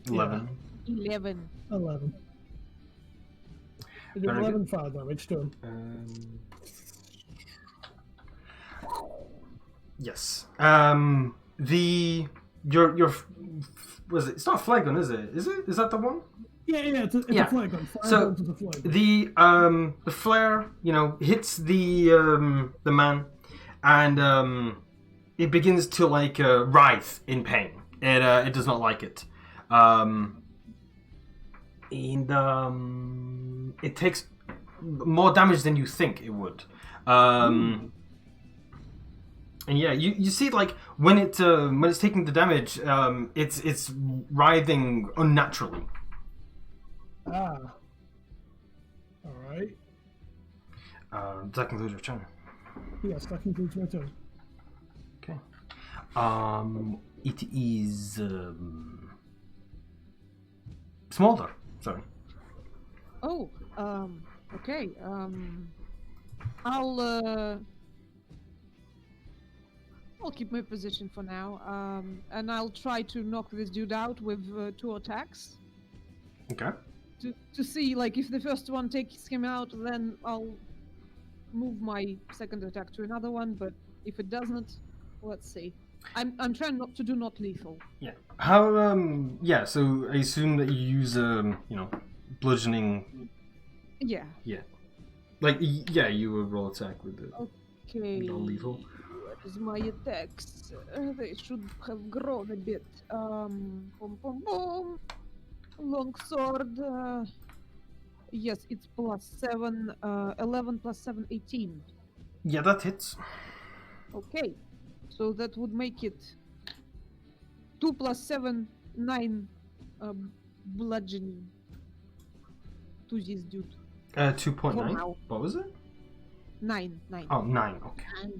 11. 11. 11. You do Very 11 fire damage to him. Yes. The your was it? It's not a flare gun, is it? Is it? Is that the one? Yeah, it's a Yeah. flare gun. Fire So, bolt is a flare gun. The flare, hits the man, and it begins to like writhe in pain. It does not like it. It takes more damage than you think it would. And yeah, you see like when it's taking the damage, it's writhing unnaturally. Ah. Alright. Does that conclude your turn? Yes, that concludes my turn. Okay. It is Smolder. Sorry. Oh, okay. I'll keep my position for now. And I'll try to knock this dude out with 2 attacks. Okay. To see, like, if the first one takes him out, then I'll move my second attack to another one. But if it doesn't, let's see. I'm trying not to do not lethal. Yeah. How yeah. So I assume that you use bludgeoning. Yeah. Yeah. Like yeah, you will roll attack with the Okay. non-lethal. What is my attacks? They should have grown a bit. Boom, boom, boom. Long sword. Yes, it's +7. 11 + 7, 18. Yeah, that hits. Okay, so that would make it 2 + 7, 9 bludgeoning to this dude. 2.9. Wow. What was it? 9. Oh, 9. Okay.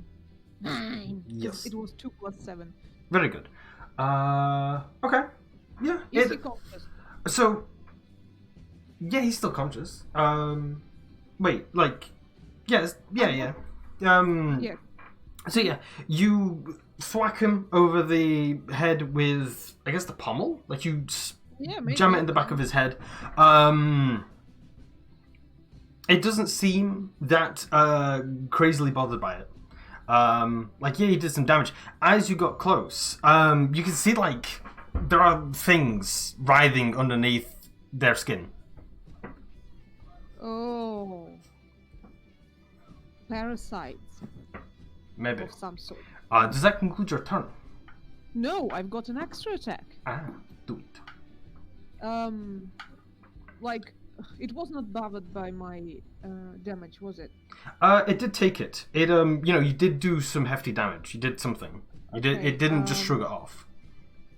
9. Yes. It was 2 + 7. Very good. Okay. Yeah. Is he conscious? So. Yeah, he's still conscious. Wait, like. Yes. Yeah. Yeah. So yeah, you thwack him over the head with, I guess, the pommel. Like you Yeah, maybe. jam it in the back of his head. It doesn't seem that crazily bothered by it. Like yeah, he did some damage. As you got close, you can see like there are things writhing underneath their skin. Oh. Parasites Maybe. of some sort. Does that conclude your turn? No, I've got an extra attack. Do it. Like, it was not bothered by my damage, was it? It did take it. It you did do some hefty damage. You did something. You did. Okay, It didn't just shrug it off.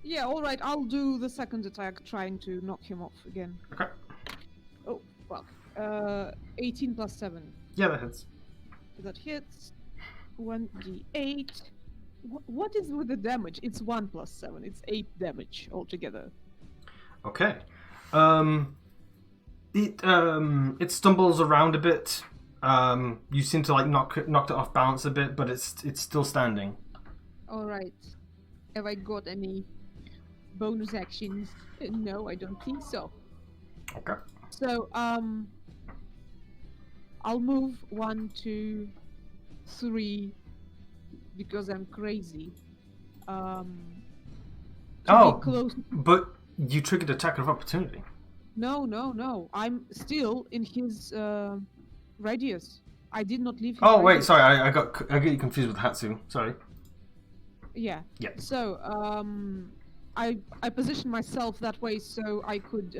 Yeah, alright, I'll do the second attack, trying to knock him off again. Okay. Oh, fuck. 18 + 7. Yeah, that hits. That hits. 1d8. What is with the damage? It's 1 + 7. It's 8 damage altogether. Okay. It stumbles around a bit. You seem to like knocked it off balance a bit, but it's still standing. Alright. Have I got any bonus actions? No, I don't think so. Okay. So, I'll move 1, 2, 3 because I'm crazy. To be close. But you triggered attack of opportunity. No. I'm still in his radius. I did not leave his Oh wait, radius. sorry, I got you confused with Hatsu. Sorry. Yeah. Yeah. So, I positioned myself that way so I could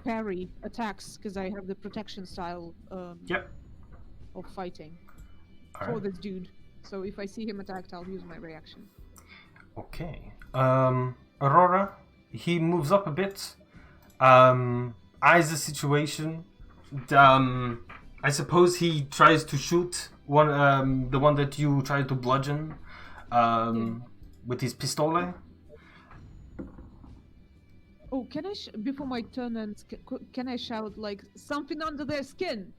parry attacks because I have the protection style Yep. of fighting All for right. this dude. So if I see him attacked, I'll use my reaction. Okay. Aurora, he moves up a bit. Eyes the situation. I suppose he tries to shoot the one that you tried to bludgeon, with his pistole. Oh, can I before my turn ends? Can I shout like something under their skin?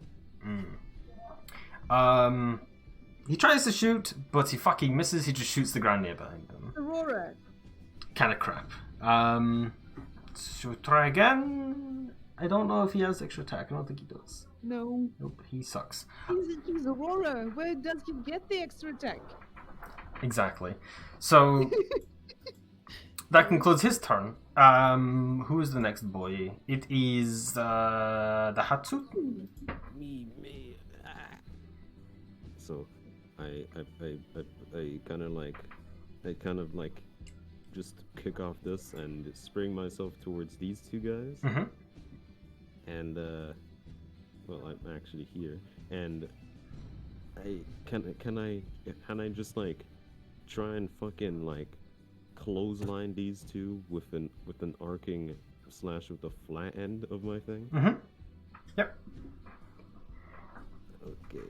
He tries to shoot, but he fucking misses. He just shoots the ground near behind him. Aurora. Kind of crap. So try again. I don't know if he has extra attack. I don't think he does. No. Nope, he sucks. He's Aurora. Where does he get the extra attack? Exactly. So that concludes his turn. Who is the next boy? It is the Hatsu. Me. So, I kind of like, just kick off this and spring myself towards these two guys. Mm-hmm. And well, I'm actually here, and can I just like try and fucking like clothesline these two with an arcing slash with the flat end of my thing? Mm-hmm. Yep. Okay.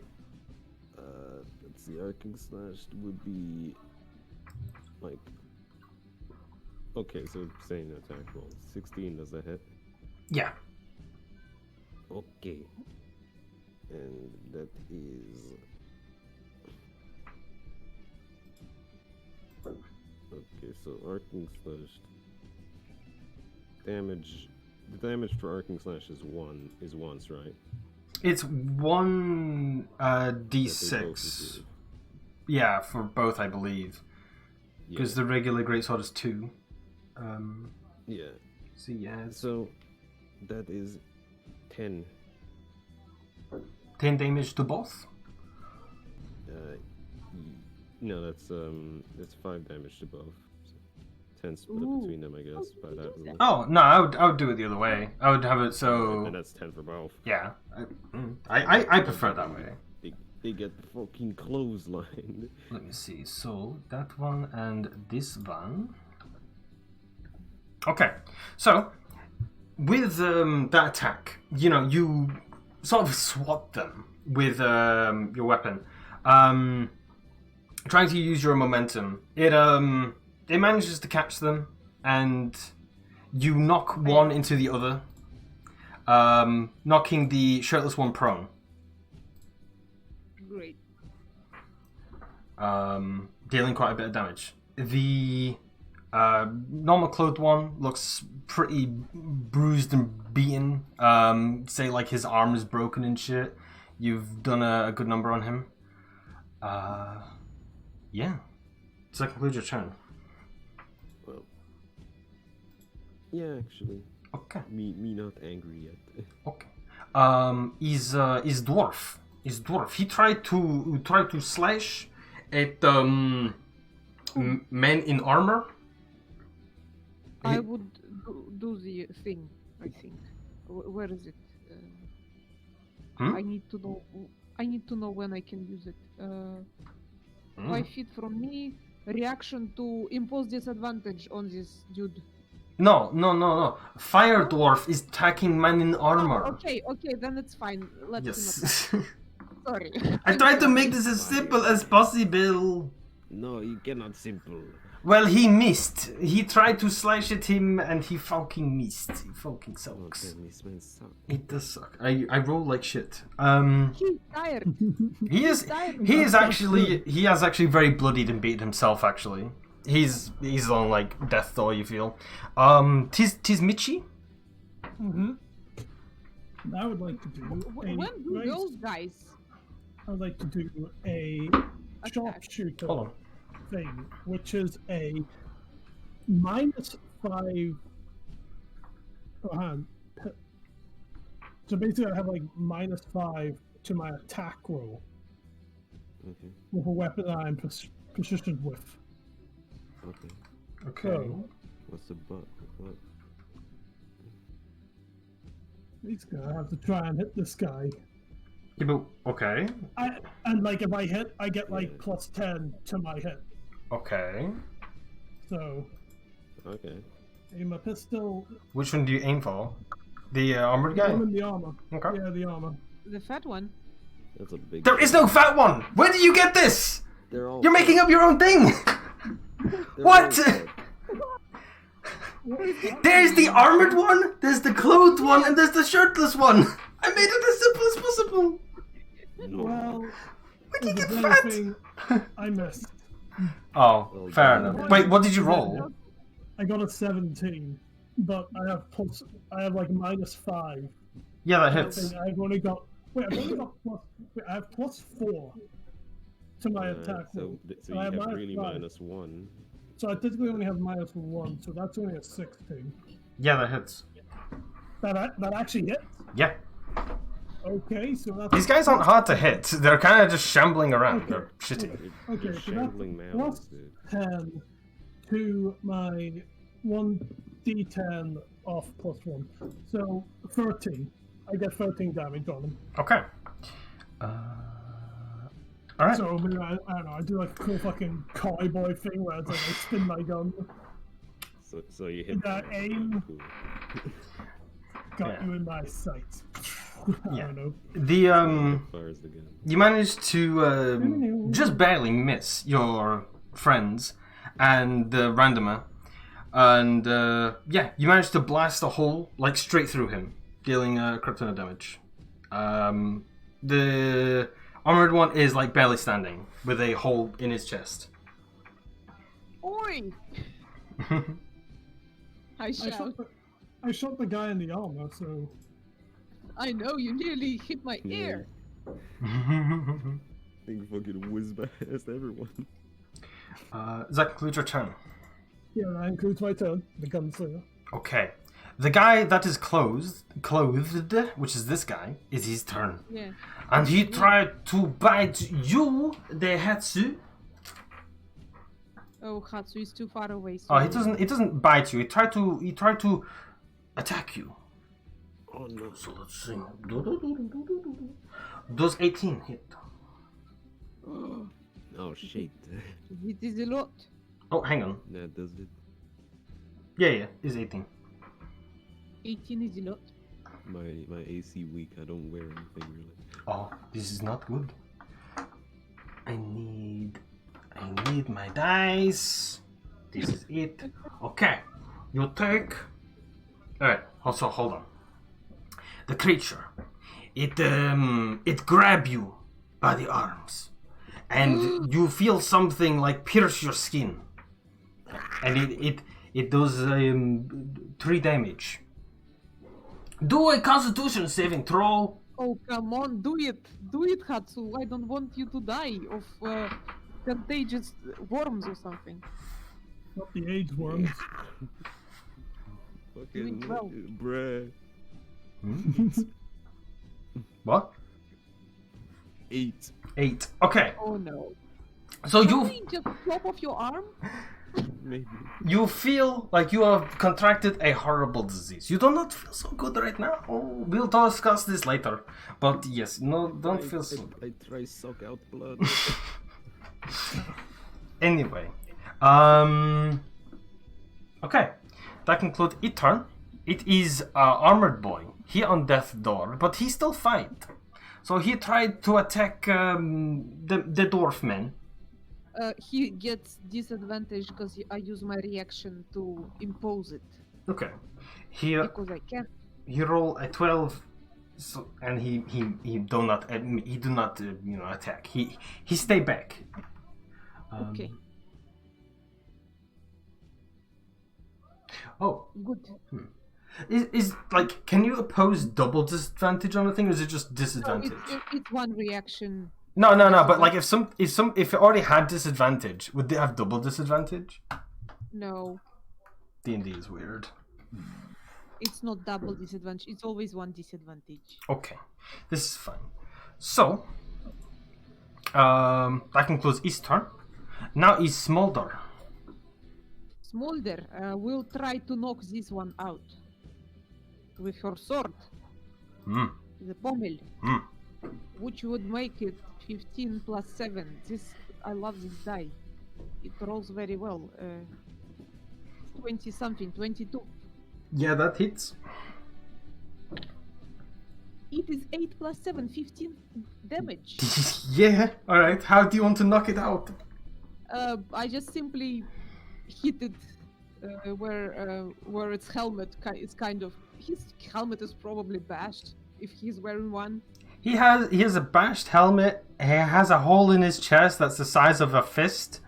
Let's see, arcing slash would be like. Okay, so saying attack roll. 16 does that hit? Yeah. Okay. And that is. Okay, so arcing slash damage. The damage for arcing slash is once, right? It's 1 That they both d6. receive. Yeah, for both, I believe. Because Yeah. the regular greatsword is 2. Yeah. So yeah, it's So that is 10. 10 damage to both. No, that's 5 damage to both. So 10 split Ooh. between them, I guess. By that rule. Oh no, I would do it the other way. I would have it so And that's 10 for both. yeah. I prefer that way. They get fucking clotheslined. Let me see. So that one and this one. Okay, so with that attack, you sort of swat them with your weapon, trying to use your momentum. It manages to catch them, and you knock one into the other, knocking the shirtless one prone. Great. Dealing quite a bit of damage. The normal clothed one looks pretty bruised and beaten. Say like his arm is broken and shit. You've done a good number on him. Yeah. Does that conclude your turn? Well, yeah, actually. Okay. Me not angry yet. Okay. Is dwarf. He tried to slash at men in armor. I would do the thing. I think. Where is it? Hmm? I need to know. I need to know when I can use it. 5 feet from me. Reaction to impose disadvantage on this dude. No. Fire dwarf is attacking man in armor. Oh, okay, then it's fine. Let's Yes. Sorry. I tried to make this as simple as possible. No, you cannot simple. Well, he missed. He tried to slash at him and he fucking missed. He fucking Oh, sucks. damn, this man sucks. It does suck. I roll like shit. He's tired. He has actually very bloodied and beaten himself actually. He's on like death door, you feel. Tis Michi? Mm-hmm. I would like to do When do those guys I would like to do a attack? sharpshooter Hold on. thing, which is a -5. So basically, I have like -5 to my attack roll Okay. with a weapon that I'm proficient with. Okay. Okay. So What's the butt? What? he's gonna have to try and hit this guy. Yeah, but okay. And like if I hit, I get like Yeah. +10 to my hit. Okay. So Okay. aim a pistol. Which one do you aim for? The armored guy? I'm in the armor. Okay. Yeah, the armor. The fat one. That's a big. There is no fat one! Where did you get this? They're all. You're making up your own thing! they're what? all fat. What is that? There's the armored one, there's the clothed one, and there's the shirtless one. I made it as simple as possible. Well, Why did you if get there's fat? anything, I missed. Oh, fair enough. Wait, what did you roll? I got a 17, but I have like -5. Yeah, that I hits. think I've only got. Wait, I've only got plus. Wait, I have +4 to my attack roll. So And you I have have really -5. -1. So I typically only have -1, so that's only a 16. Yeah, that hits. That actually hit. Yeah. Okay, so that's. These guys aren't hard to hit. They're kind of just shambling around. They're shitty. Okay, You're so shambling that's mounds, dude. +10 to my 1d10 off +1. So 13. I get 13 damage on them. Okay. Alright. So maybe I don't know. I do like a cool fucking cowboy thing where it's like I spin my gun, So you hit that aim. Cool. got Yeah. you in my sight. I Yeah. don't know. The Fires the gun. you managed to just barely miss your friends and the randomer, and yeah, you managed to blast a hole like straight through him, dealing kryptonite damage. The armored one is like barely standing with a hole in his chest. Oi! I shout. I shot the guy in the armor, so I know you nearly hit my Yeah. ear. Think fucking whiz past everyone. Does that conclude your turn? yeah, that includes my turn. The gunslinger. Okay. The guy that is clothed, which is this guy, is his turn. Yeah. And he tried to bite you, the Hetsu. Oh, Hatsu is too far away. So Oh, he doesn't bite you. He tried to attack you. Oh no. So let's see. Does 18 hit? Oh shit. It is a lot. Oh, hang on. That does it. Yeah, is 18. 18 is a lot. My AC weak. I don't wear anything really. Oh, this is not good. I need my dice. This is it. Okay, you take. Alright, also hold on. The creature, it grab you by the arms, and you feel something like pierce your skin, and it does 3 damage. Do a Constitution saving throw. Oh, come on, do it! Do it, Hatsu! I don't want you to die of contagious worms or something. Not the AIDS worms. Fucking well. bruh. What? 8. 8. Okay, Oh no. so Something just chop off your arm? Maybe. you feel like you have contracted a horrible disease. You do not feel so good right now. Oh, we'll discuss this later. But yes, no, don't feel so. I try suck out blood. Anyway, okay, that concludes its turn. It is armored boy. He on death door, but he still fight. So he tried to attack the dwarf man. He gets disadvantage because I use my reaction to impose it. Okay, he Because I can. he rolled a 12, so, and he do not attack. He stay back. Okay, Oh, good. is like, can you oppose double disadvantage on a thing, or is it just No, disadvantage? it's one reaction. No. But like, if it already had disadvantage, would they have double disadvantage? No, D&D is weird. it's not double disadvantage. It's always one disadvantage. Okay, this is fine. So, that concludes his turn. Now is Smolder. Smolder will try to knock this one out with her sword, the pommel, which would make it 15 plus 7. I love this die. It rolls very well. 20 something, 22. Yeah, that hits. It is 8 plus 7, 15 damage. Yeah. All right. How do you want to knock it out? I just simply hit it where its helmet is kind of his helmet is probably bashed if he's wearing one. He has a bashed helmet. He has a hole in his chest that's the size of a fist.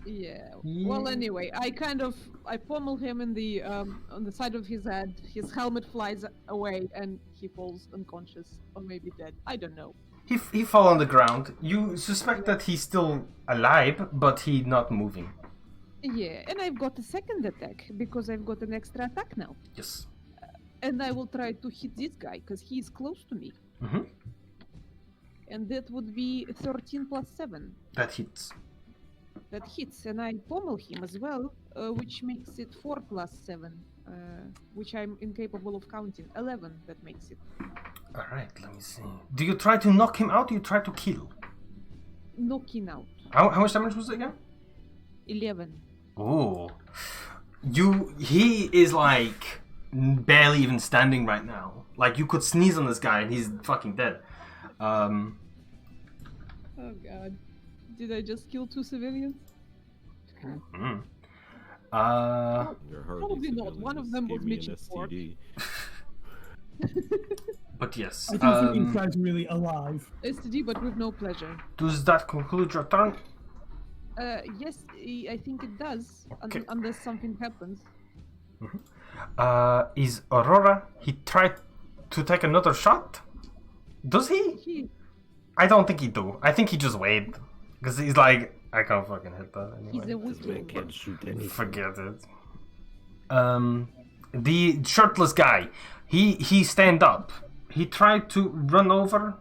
Yeah. Well, anyway, I pummel him in the on the side of his head. His helmet flies away and he falls unconscious or maybe dead. I don't know. He fall on the ground. You suspect that he's still alive, but he not moving. Yeah, and I've got a second attack because I've got an extra attack now. Yes. And I will try to hit this guy because he's close to me. Mm-hmm. And that would be 13 plus 7. That hits. That hits, and I pommel him as well, which makes it 4 plus 7, which I'm incapable of counting. 11, that makes it. Alright, let me see. Do you try to knock him out or you try to kill? Knocking out. How much damage was it again? 11. Oh. He is like barely even standing right now. Like you could sneeze on this guy and he's fucking dead. Oh god. Did I just kill 2 civilians? Mm. Probably not. One of them was Mitch's pork. But yes. I don't think these guys are really alive. STD, but with no pleasure. Does that conclude your turn? Yes, I think it does, Okay. unless something happens. Is Aurora? He tried to take another shot? Does he? I don't think he do. I think he just wait. Because he's like, I can't fucking hit that He's a anyway. This man can't shoot anything. Forget it. The shirtless guy, he stand up. He tried to run over.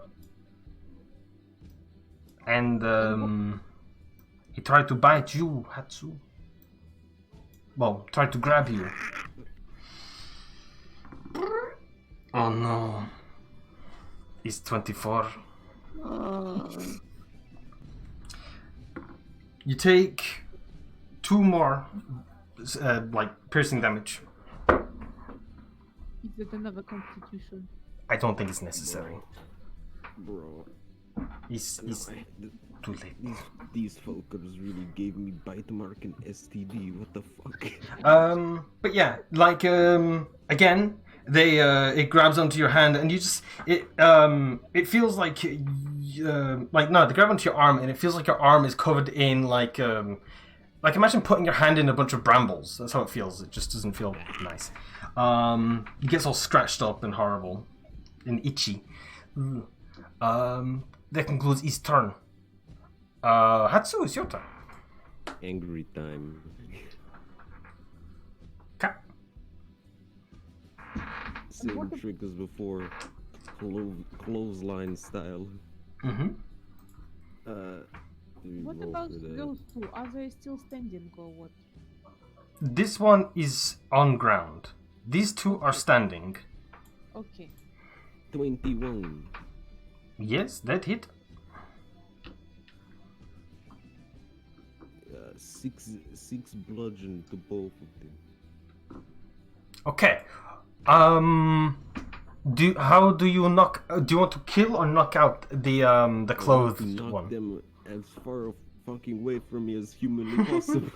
And he tried to bite you, Hatsu. Well, tried to grab you. Oh no. He's 24. You take 2 more, piercing damage. Is it another constitution? I don't think it's necessary. Bro. He's too late. These fuckers really gave me bite mark and STD. What the fuck? But yeah, again, it grabs onto your hand, and you just it feels like they grab onto your arm, and it feels like your arm is covered in like imagine putting your hand in a bunch of brambles. That's how it feels. It just doesn't feel nice. It gets all scratched up and horrible and itchy. That concludes his turn. Hatsu, it's your turn. Angry time. Okay. Same trick as before. Clothesline style. Mm-hmm. What about those 2? Are they still standing or what? This one is on ground. These 2 are standing. Okay. 21. Yes, that hit. 6 bludgeon to both of them. Okay. How do you knock? Do you want to kill or knock out the clothed Knock one? them as far fucking away from me as humanly possible.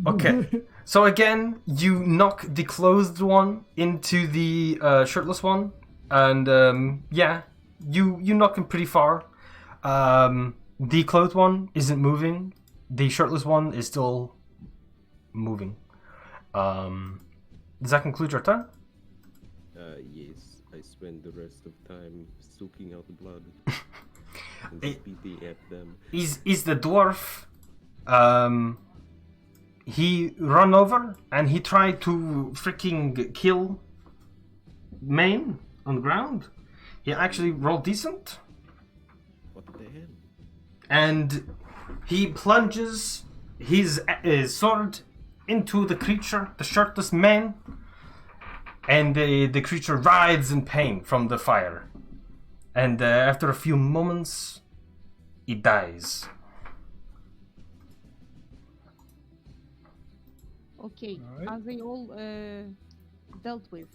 Okay. So again, you knock the clothed one into the shirtless one, and you knock him pretty far. The clothed one isn't moving. The shirtless one is still moving. Does that conclude your turn? Yes. I spend the rest of time soaking out the blood and spitting at them. Is the dwarf? He run over and he tried to freaking kill Maine on the ground. He actually rolled decent. What the hell? And he plunges his sword into the creature, the shirtless man, and the creature writhes in pain from the fire. And after a few moments, he dies. Okay. Alright. Are they all dealt with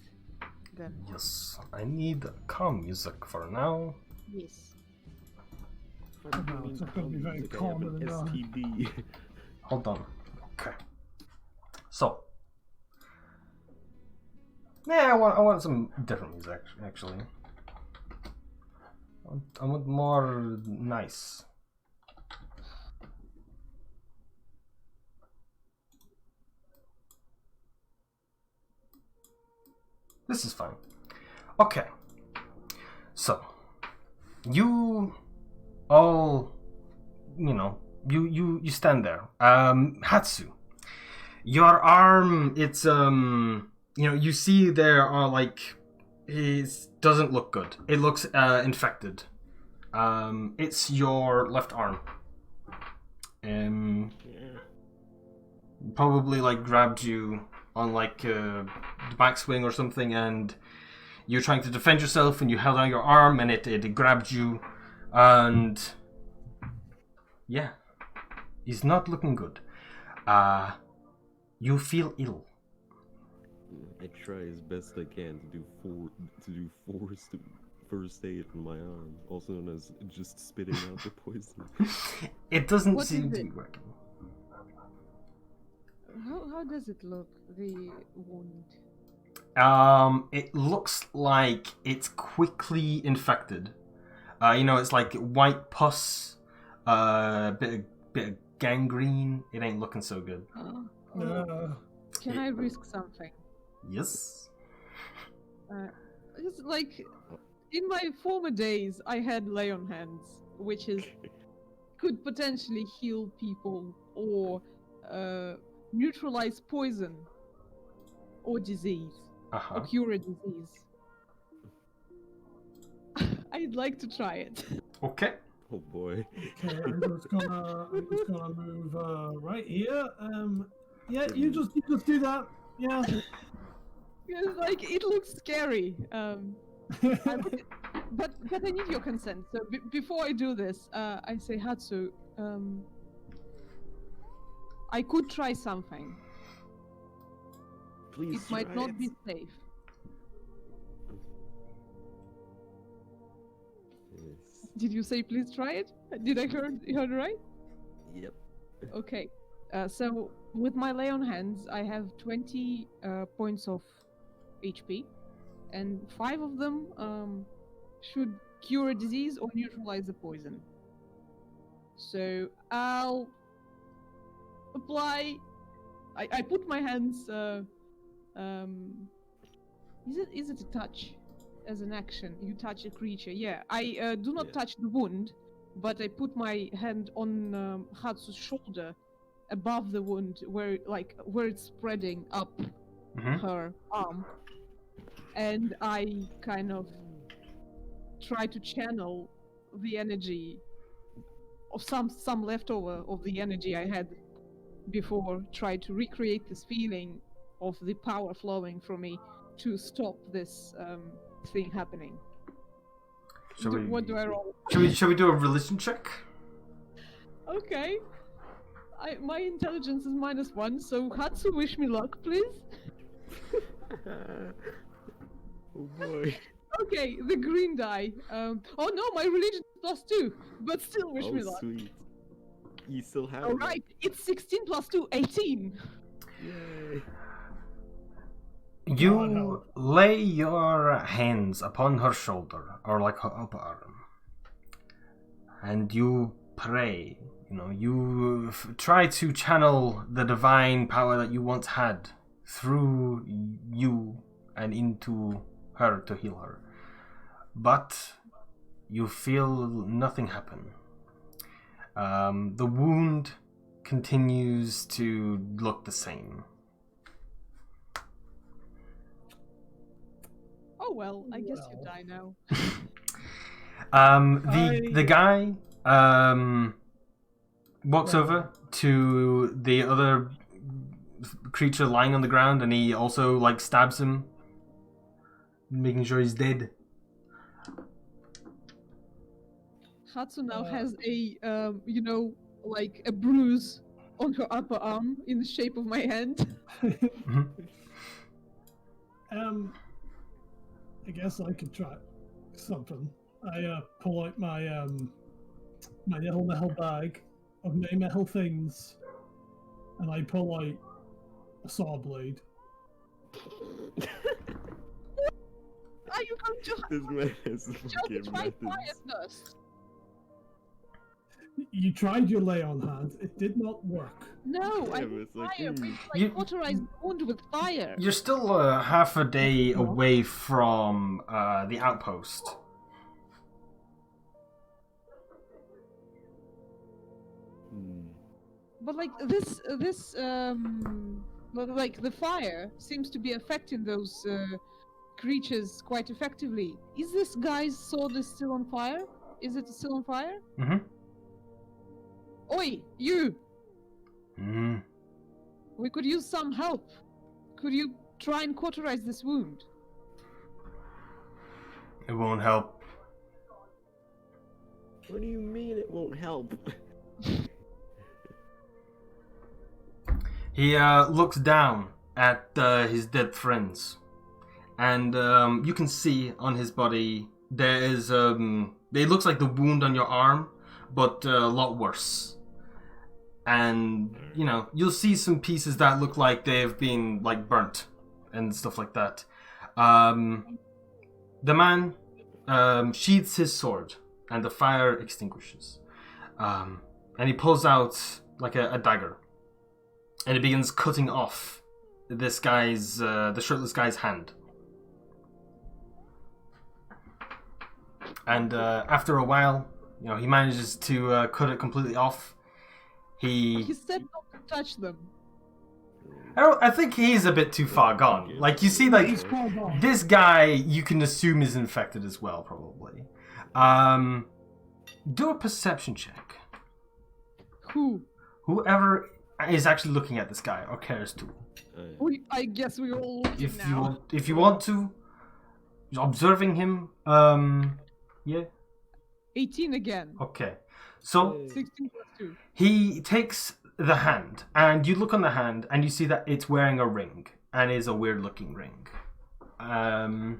then? Yes, I need calm music for now. Yes. No, it's not gonna be very common enough. STD. Hold on. Okay. So, yeah, I want some different music actually. I want more nice. This is fine. Okay. So, you all, you stand there. Hatsu, your arm, it's you see there are like, it doesn't look good. It looks infected. It's your left arm. Probably like grabbed you on like the backswing or something, and you're trying to defend yourself, and you held out your arm, and it grabbed you, and yeah, it's not looking good. You feel ill. I try as best I can to do first aid on my arm, also known as just spitting out the poison. It doesn't What seem is to it? be working. How does it look, the wound? It looks like it's quickly infected. It's like white pus, bit of gangrene. It ain't looking so good. Can I risk something? Yes. It's like in my former days, I had lay on hands, which could potentially heal people or neutralize poison or disease Uh-huh. or cure a disease. I'd like to try it. Okay. Oh boy. Okay, I'm just gonna move right here. Yeah, you just do that. Yeah. Because, like, it looks scary. But I need your consent. So before I do this, I say, Hatsu, I could try something. Please It might try not it. be safe. Yes. Did you say please try it? Did I heard right? Yep. Okay. So with my lay on hands, I have 20 points of HP, and 5 of them should cure a disease or neutralize the poison. So I'll apply. I put my hands. Is it a touch as an action? You touch a creature. Yeah. I do not Yeah. touch the wound, but I put my hand on Hatsu's shoulder, above the wound, where it's spreading up Mm-hmm. her arm, and I kind of try to channel the energy of some leftover of the energy I had before, try to recreate this feeling of the power flowing from me to stop this thing happening. What do I roll? Shall we do a religion check? Okay. My intelligence is -1, so Hatsu, wish me luck, please. Oh boy. Okay, the green die. Oh no, my religion is +2, but still wish Oh me luck. sweet. You still have All it. right, it's 16 + 2, 18. Yay. You no. lay your hands upon her shoulder, or like her upper arm, and you pray. You try to channel the divine power that you once had through you and into her to heal her. But you feel nothing happen. The wound continues to look the same. Oh well, I guess you Well. die now. The guy walks over to the other creature lying on the ground, and he also like stabs him, making sure he's dead. Hatsu now has a, like a bruise on her upper arm in the shape of my hand. I guess I could try something. I pull out my my little metal bag of many metal things, and I pull out a saw blade. Are you going to This man has show me fucking try fire methods. first? You tried your lay on hands. It did not work. No, I Yeah, but need it's like, fire. We You- cauterize the wound with fire. You're still half a day away from the outpost. But like like the fire seems to be affecting those creatures quite effectively. Is this guy's sword still on fire? Is it still on fire? Mm-hmm. Oi, you! Mm-hmm. We could use some help. Could you try and cauterize this wound? It won't help. What do you mean it won't help? He looks down at his dead friends, and you can see on his body there is it looks like the wound on your arm, but a lot worse. And you know, you'll see some pieces that look like they've been like burnt and stuff like that. The man sheathes his sword, and the fire extinguishes. And he pulls out like a dagger, and he begins cutting off this guy's the shirtless guy's hand. And after a while, you know, he manages to cut it completely off. He said not to touch them. I think he's a bit too far gone. Like, you see, like, He's far gone. this guy, you can assume is infected as well, probably. Do a perception check. Who? Whoever is actually looking at this guy or cares to. I guess we're all looking now. If you want to, observing him. Yeah. 18 again. Okay. So 16 plus 2. he takes the hand, and you look on the hand, and you see that it's wearing a ring, and is a weird-looking ring. And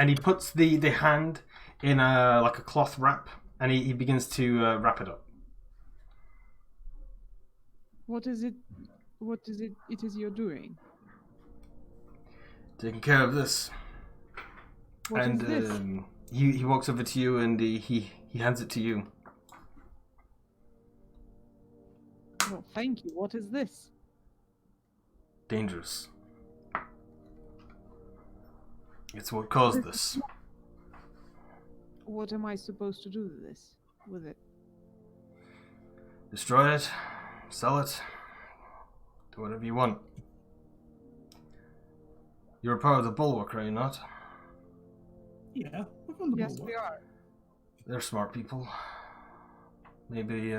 he puts the hand in a cloth wrap, and he begins to wrap it up. What is it? What is it? It is you're doing. Taking care of this. What And is this? he walks over to you, and he hands it to you. Oh, thank you. What is this? Dangerous. It's what caused this. What am I supposed to do with it? Destroy it, sell it, do whatever you want. You're a part of the Bulwark, are you not? Yeah, we're on the Yes, bulwark. we are. They're smart people. Maybe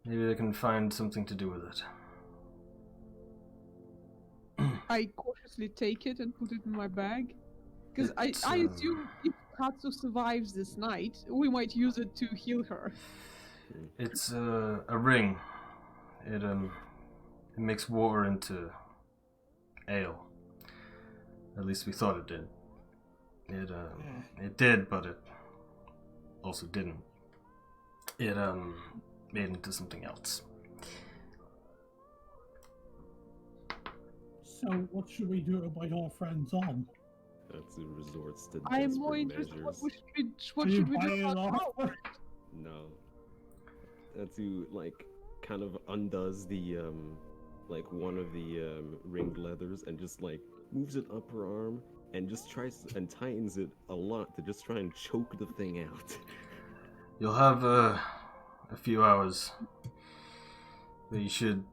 they can find something to do with it. I cautiously take it and put it in my bag. Because It's, I assume if Katsu survives this night, we might use it to heal her. It's a ring. It makes water into ale. At least we thought it did. It did, but it also didn't. It made into something else. So what should we do about our friends on? That's a resorts to I am desperate more interested. measures. What Should should we we buy do it about off? Howard? No. That's like kind of undoes the like one of the ringed leathers and just like moves it up her arm and just tries and tightens it a lot to just try and choke the thing out. You'll have a few hours. But you should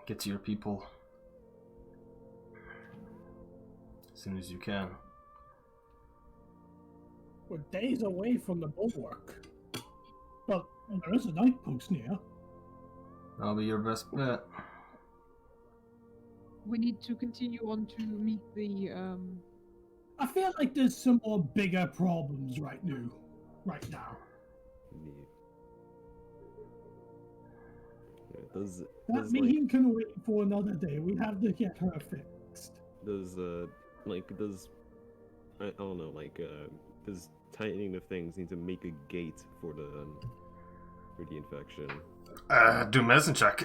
get to your people as soon as you can. We're days away from the bulwark. But there is an outpost near. That'll be your best bet. We need to continue on to meet the I feel like there's some more bigger problems right now. Yeah, does That like meeting can wait for another day. We have to get her fixed. does I don't know, like does tightening the things need to make a gate for the infection? Do medicine check.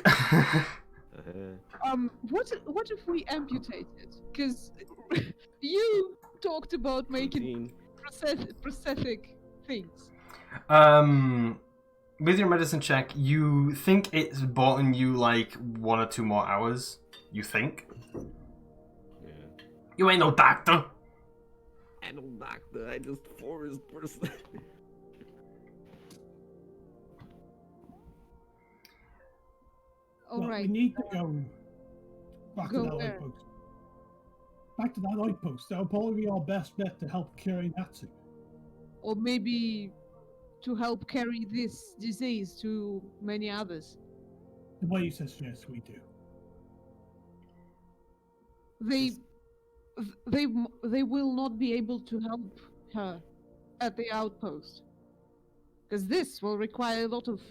What if we amputate it? Because you talked about making 14. prosthetic things. With your medicine check, you think it's bought you like 1 or 2 more hours. You think? Yeah. You ain't no doctor. I don't doctor, I just forest person. All Well, right. we need to go back Go to that where? outpost. Back to that outpost. That'll probably be our best bet to help carry Natsu. Or maybe to help carry this disease to many others. The way you suggest we do. They will not be able to help her at the outpost. Because this will require a lot of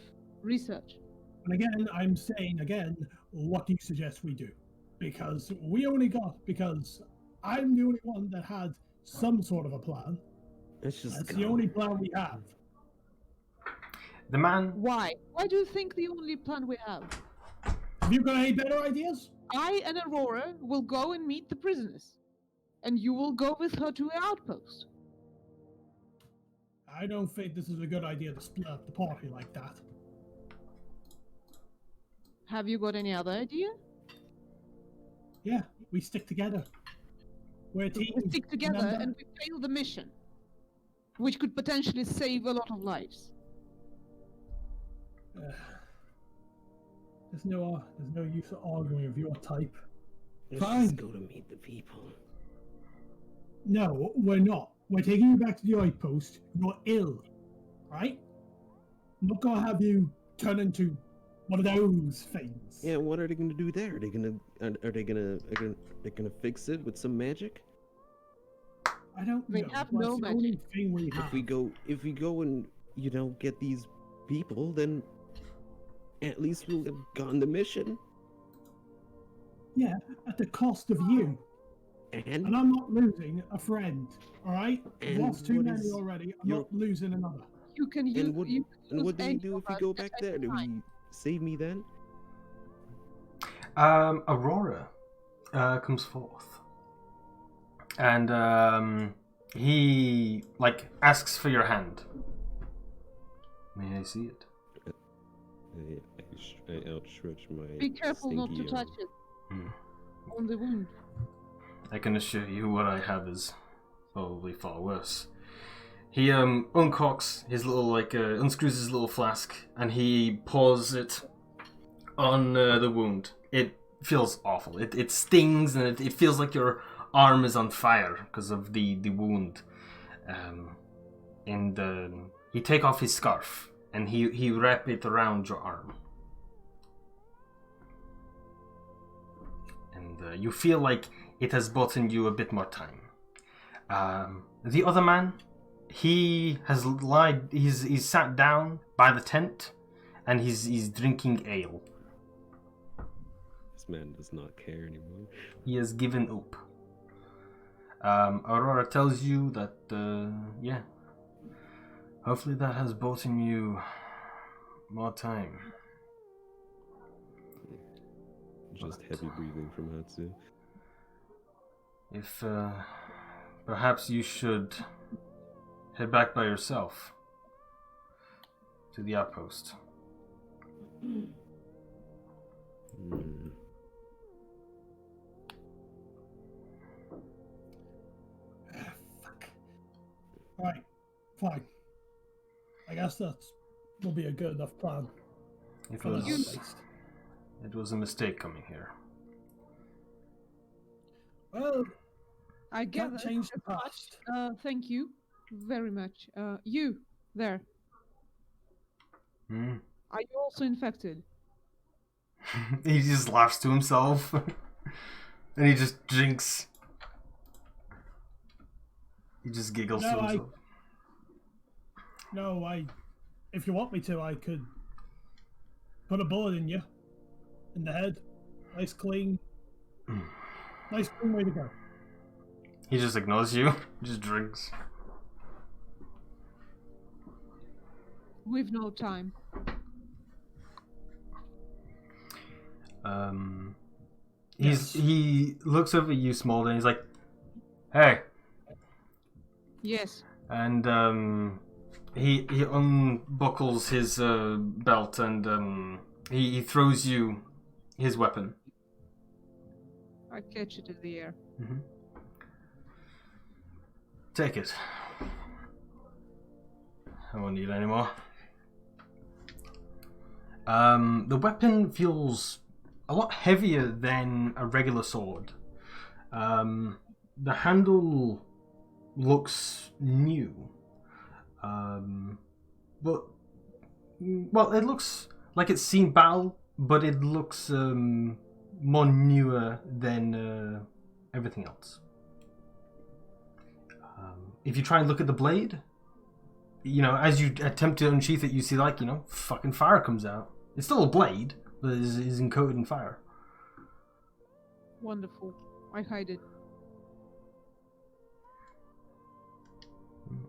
research. And again, I'm saying again, what do you suggest we do? Because I'm the only one that had some sort of a plan. Let's just That's go. the only plan we have. The man. Why? Why do you think the only plan we have? Have you got any better ideas? I and Aurora will go and meet the prisoners. And you will go with her to the outpost. I don't think this is a good idea to split up the party like that. Have you got any other idea? Yeah, we stick together. We're a team. We stick together remember? and we fail the mission. Which could potentially save a lot of lives. There's no use of arguing with your type. Let's Fine. just go to meet the people. No, we're not. We're taking you back to the outpost. You're ill, right? I'm not gonna have you turn into one of those things. Yeah, what are they gonna do there? Are they gonna fix it with some magic? I don't They know. have That's no the only magic. thing we have. If we go and get these people, then at least we'll have gone the mission. Yeah, at the cost of you. And And I'm not losing a friend, alright? And Lost too what many is already. I'm your- not losing another. You can use. and what you can use what do we any do of if we us go at back any there? Do time. we save me then? Aurora comes forth, and he asks for your hand. May I see it? I outstretch my. Be careful not to stinky touch arm. it on the wound. I can assure you what I have is probably far worse. He uncocks his little unscrews his little flask and he pours it on the wound. It feels awful. It stings and it feels like your arm is on fire because of the wound. He take off his scarf and he wrap it around your arm. And you feel like it has bought you a bit more time. The other man, he has he's sat down by the tent and he's drinking ale. This man does not care anymore. He has given up. Aurora tells you that, hopefully that has bought you more time. Just heavy breathing from Hatsu. If perhaps you should head back by yourself to the outpost. Hmm. Fuck. Right, fine. I guess that will be a good enough plan. It for the was outpost. it was a mistake coming here. Well, I can't gather. change the past. Thank you very much. You there? Hmm. Are you also infected? He just laughs to himself and he just drinks. He just giggles to himself. No, if you want me to, I could put a bullet in you. In the head. Nice clean way to go. He just ignores you. Just drinks. We've no time. He looks over at you, Smolder, and he's like, "Hey," Yes. and he unbuckles his belt and he throws you his weapon. I catch it in the air. Mm-hmm. Take it. I won't need it anymore. The weapon feels a lot heavier than a regular sword. The handle looks new. But, well, it looks like it's seen battle, but it looks more newer than everything else. If you try and look at the blade, as you attempt to unsheath it, you see, fucking fire comes out. It's still a blade, but it is encoded in fire. Wonderful. I hide it.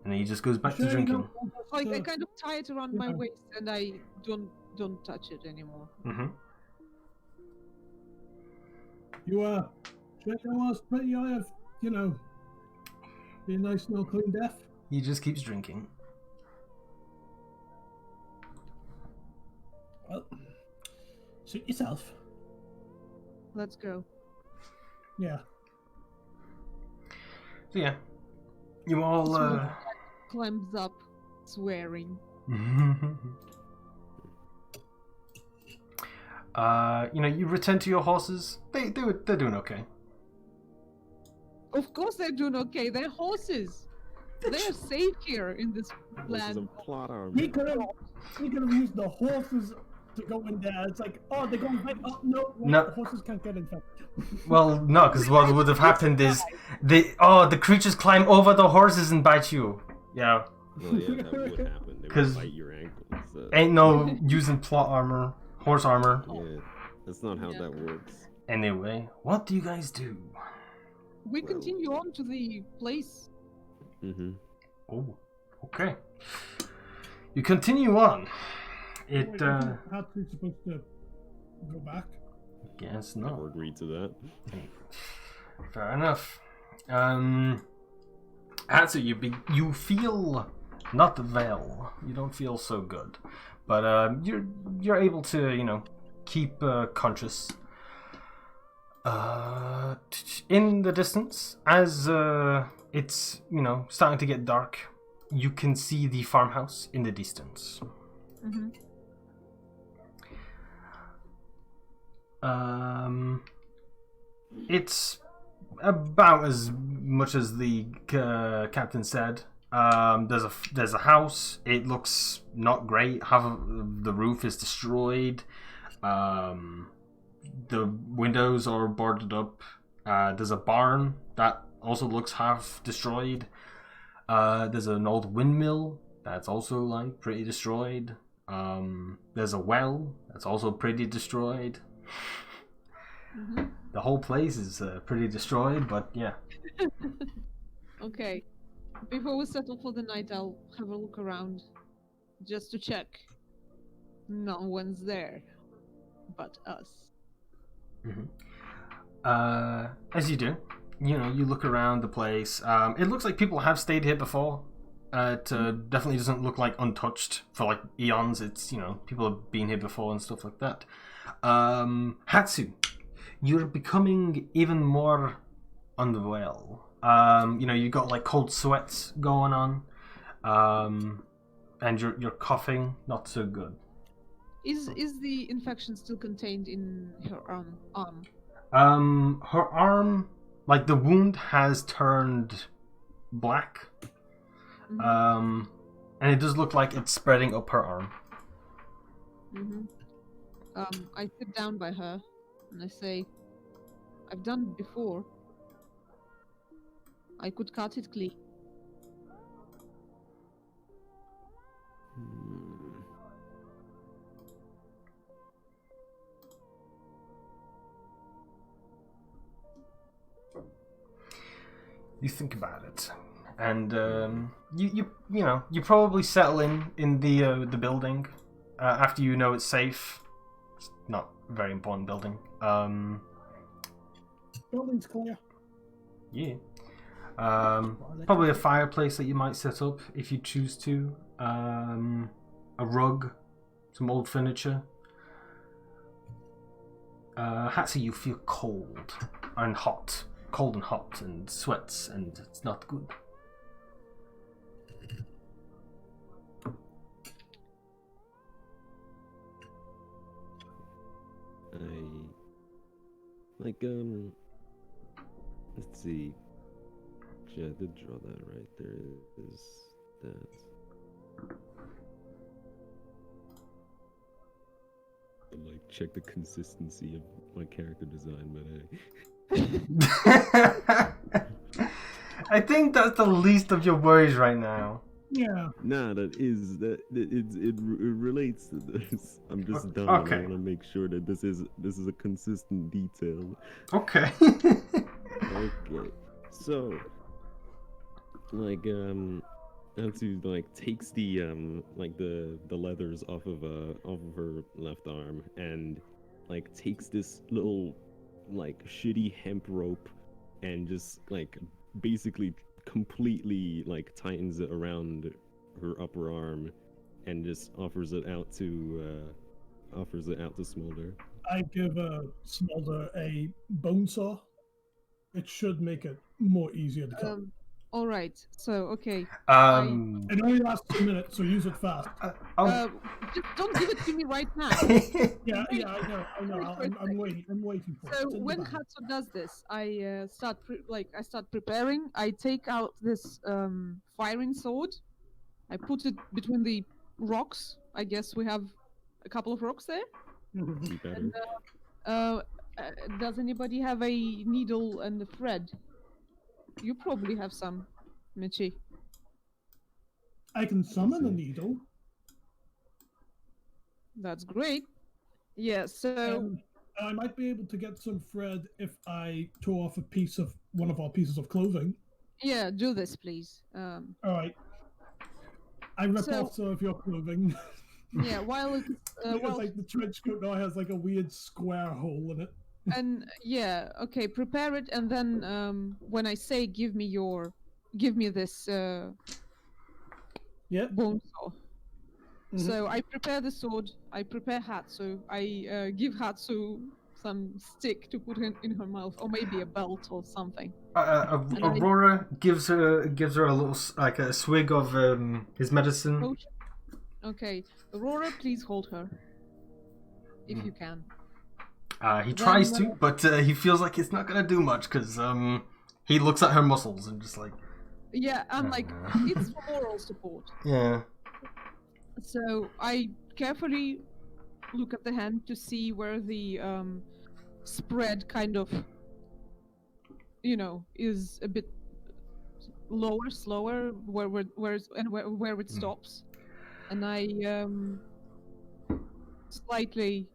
And he just goes back to drinking. I kind of tie it around my waist, and I don't touch it anymore. Mm-hmm. You check your pretty eye of, be nice and clean death. He just keeps drinking. Well, suit yourself. Let's go. Yeah. So yeah, you all climbs up, swearing. You return to your horses. They're doing okay. Of course they're doing okay. They're horses. They're safe here in this land. Horses and plot armor. He could have used the horses to go in there. It's like, oh, they're going back. Oh, no. The horses can't get infected. Well, no, because what would have happened is the creatures climb over the horses and bite you. Yeah. Well, yeah, that would happen. They would bite your ankles. Ain't no using plot armor, horse armor. Yeah, that's not how that works. Anyway, what do you guys do? We continue on to the place. Mm-hmm. Oh, okay. You continue on. Wait, how we supposed to go back? Guess Never not. agreed to that. Fair enough. Hatsu, you feel not well. You don't feel so good, but you're able to keep conscious. In the distance, as it's starting to get dark, you can see the farmhouse in the distance. Mm-hmm. It's about as much as the captain said. There's a house. It looks not great. Half of the roof is destroyed. The windows are boarded up. There's a barn that also looks half destroyed. There's an old windmill that's also pretty destroyed. There's a well that's also pretty destroyed. Mm-hmm. The whole place is pretty destroyed, but yeah. Okay. Before we settle for the night, I'll have a look around just to check. No one's there but us. Mm-hmm. As you do, you look around the place. It looks like people have stayed here before. It definitely doesn't look like untouched for eons. It's people have been here before and stuff like that. Hatsu, you're becoming even more unwell. You got cold sweats going on, and you're coughing. Not so good. Is the infection still contained in her arm? Her arm, the wound has turned black. Mm-hmm. And it does look like it's spreading up her arm. Mm-hmm. I sit down by her and I say, I've done it before. I could cut it clean. You think about it, and you probably settle in the building after it's safe. not very important building. Building's clear. Yeah. Probably a fireplace that you might set up if you choose to. A rug, some old furniture. Hatsi, you feel cold and hot. Cold and hot and sweats, and it's not good. Let's see. Actually, I did draw that right. There is that. Like, check the consistency of my character design, but I think that's the least of your worries right now. Yeah. nah, it relates to this. I'm just dumb. Okay. And I want to make sure that this is a consistent detail. Okay. Okay, so Nancy takes the the leathers off of her left arm and takes this little shitty hemp rope and just basically completely tightens it around her upper arm and just offers it out to Smolder. I give Smolder a bone saw. It should make it more easier to cut. All right. So okay. It only lasts 2 minutes, so use it fast. Just don't give it to me right now. Yeah, I know. I'm waiting for it. So It's in the when bag. Hatsu does this, I start preparing. I take out this firing sword. I put it between the rocks. I guess we have a couple of rocks there. Be better. And, does anybody have a needle and a thread? You probably have some, Michi. I can summon a needle. That's great. Yeah, so... And I might be able to get some thread if I tore off a piece of one of our pieces of clothing. Yeah, do this, please. All right. I rip off some of your clothing. Yeah, while it's... It's the trench coat now has a weird square hole in it. And yeah, okay, prepare it, and then when I say give me this bone saw. Mm-hmm. So I prepare the sword, I prepare Hatsu, I give Hatsu some stick to put in her mouth, or maybe a belt or something. Aurora gives her a little a swig of his medicine. Potion? Okay, Aurora, please hold her, if you can. He tries to, but he feels like it's not gonna do much because he looks at her muscles and just yeah, I'm it's for moral support. Yeah. So I carefully look at the hand to see where the spread kind of, is a bit slower, where it stops, and I slightly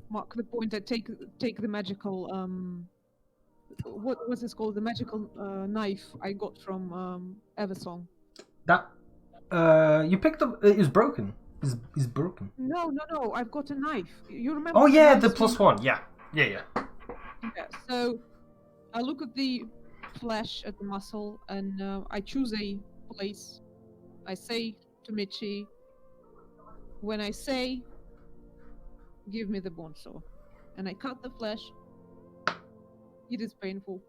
mark the point. I take the magical what was this called? The magical knife I got from Eversong. That you picked up. It was broken. It's broken. No. I've got a knife. You remember? Oh yeah, the +1. Yeah. Yeah. So I look at the flesh, at the muscle, and I choose a place. I say to Michi, when I say, give me the bone saw, and I cut the flesh. It is painful.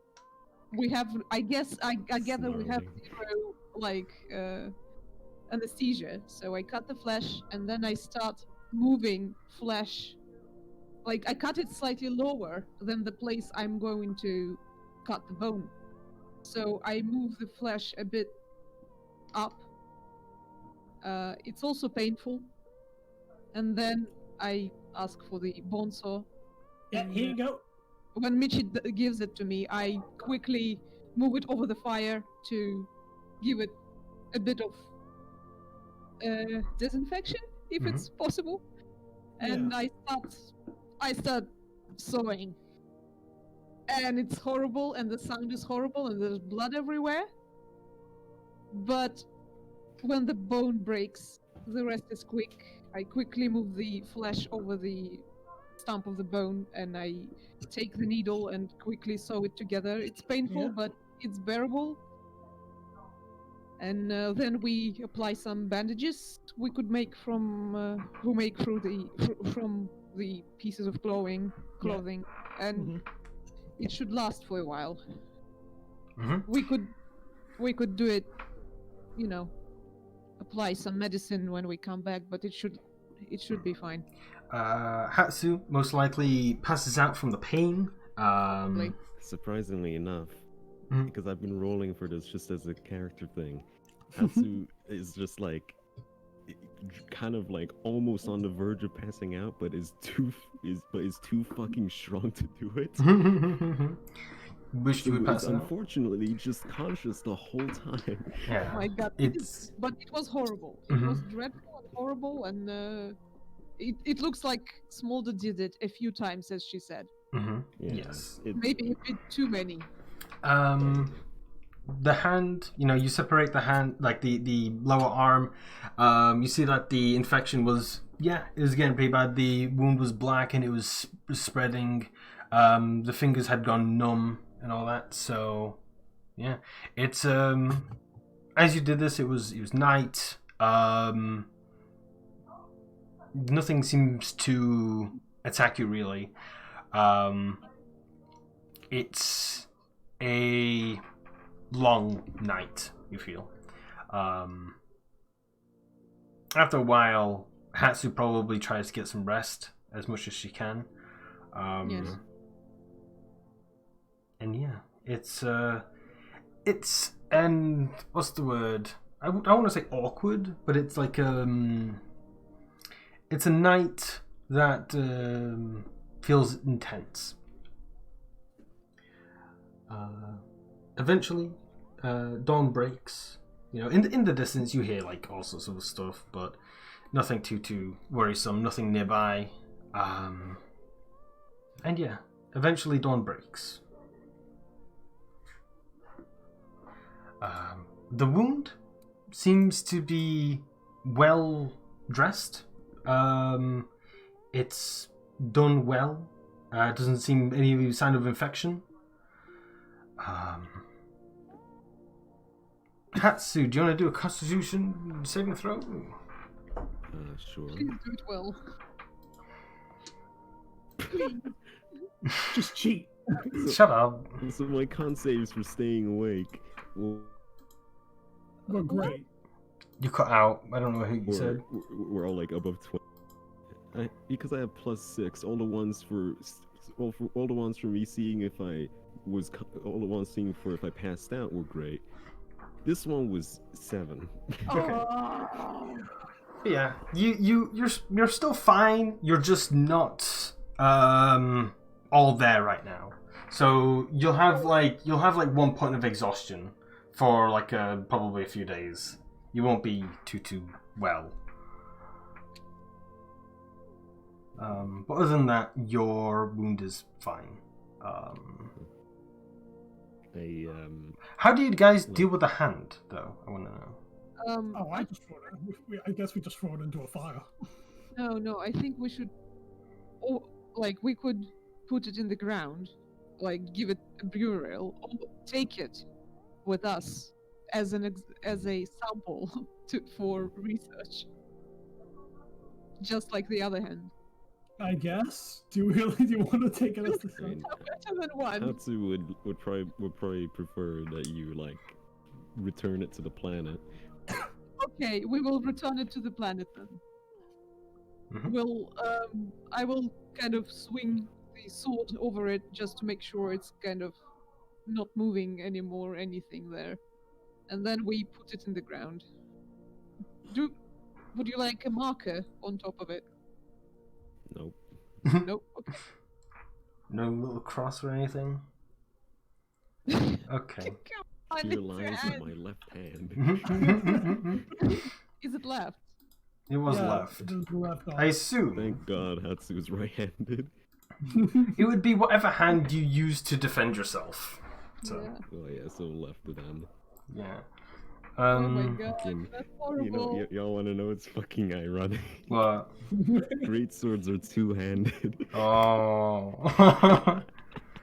We have, I gather we have zero, anesthesia. So I cut the flesh, and then I start moving flesh. I cut it slightly lower than the place I'm going to cut the bone. So I move the flesh a bit up. It's also painful. And then I ask for the bone saw. Yeah, here you go. When Michi gives it to me, I quickly move it over the fire to give it a bit of disinfection, if it's possible. And I start sawing. And it's horrible, and the sound is horrible, and there's blood everywhere. But when the bone breaks, the rest is quick. I quickly move the flesh over the stump of the bone and I take the needle and quickly sew it together. It's painful, Yeah. but it's bearable. And then we apply some bandages we could make from from the pieces of clothing, and Mhm. it should last for a while. Mhm. We could do it, apply some medicine when we come back, but it should be fine. Hatsu most likely passes out from the pain. Probably. Surprisingly enough, Mhm. because I've been rolling for this just as a character thing, Hatsu is just like kind of like almost on the verge of passing out, but is too fucking strong to do it. Wish So you would it's pass out. unfortunately just conscious the whole time. Yeah. My God, It's but it was horrible. It was dreadful and horrible, and it looks like Smolder did it a few times, as she said. mhm. Yeah, Yes. Maybe a bit too many. The hand, you separate the hand, like the lower arm. You see that the infection was it was getting pretty bad. The wound was black and it was spreading. The fingers had gone numb and all that. So yeah, it's as you did this, it was night. Nothing seems to attack you really. It's a long night, you feel. After a while, Hatsu probably tries to get some rest as much as she can. Yes. And yeah, it's and what's the word? I want to say awkward, but it's like it's a night that feels intense. Eventually, dawn breaks. In the distance you hear like all sorts of stuff, but nothing too worrisome. Nothing nearby. And yeah, eventually dawn breaks. The wound seems to be well dressed. It's done well. Doesn't seem any sign of infection. Hatsu, do you want to do a Constitution saving throw? Sure. Please do it well. Just cheat. Shut up. So my con saves for staying awake. Well, We're great. You cut out. I don't know who you said. we're all like above 20. Because I have +6. All the ones for me seeing if I was all the ones seeing for if I passed out were great. This one was 7. Oh. Yeah, you're still fine. You're just not all there right now. So you'll have like 1 point of exhaustion for like probably a few days. You won't be too well. But other than that, your wound is fine. How do you guys deal with the hand, though? I want to know. Oh, I just throw it. I guess we just throw it into a fire. No, I think we should, we could put it in the ground, like give it a burial, or take it with us as a sample for research, just like the other hand. I guess. Do you want to take it as the same? Better than one. Hatsu would probably prefer that you like return it to the planet. Okay, we will return it to the planet then. Mhm. I will kind of swing the sword over it just to make sure it's kind of not moving anymore, anything there. And then we put it in the ground. Would you like a marker on top of it? Nope. Nope. Okay. No little cross or anything? Okay. Come on, Here it's lies hand. my left hand. Is it left? It was Yeah, left. it was left I off. assume Thank God Hatsu's right-handed. it would be whatever hand you use to defend yourself. So Yeah. Oh yeah, so left it then. yeah. Oh my Um, god, Fucking- that's You know, horrible. y'all want to know what's fucking ironic? what? Great swords are two-handed. Oh.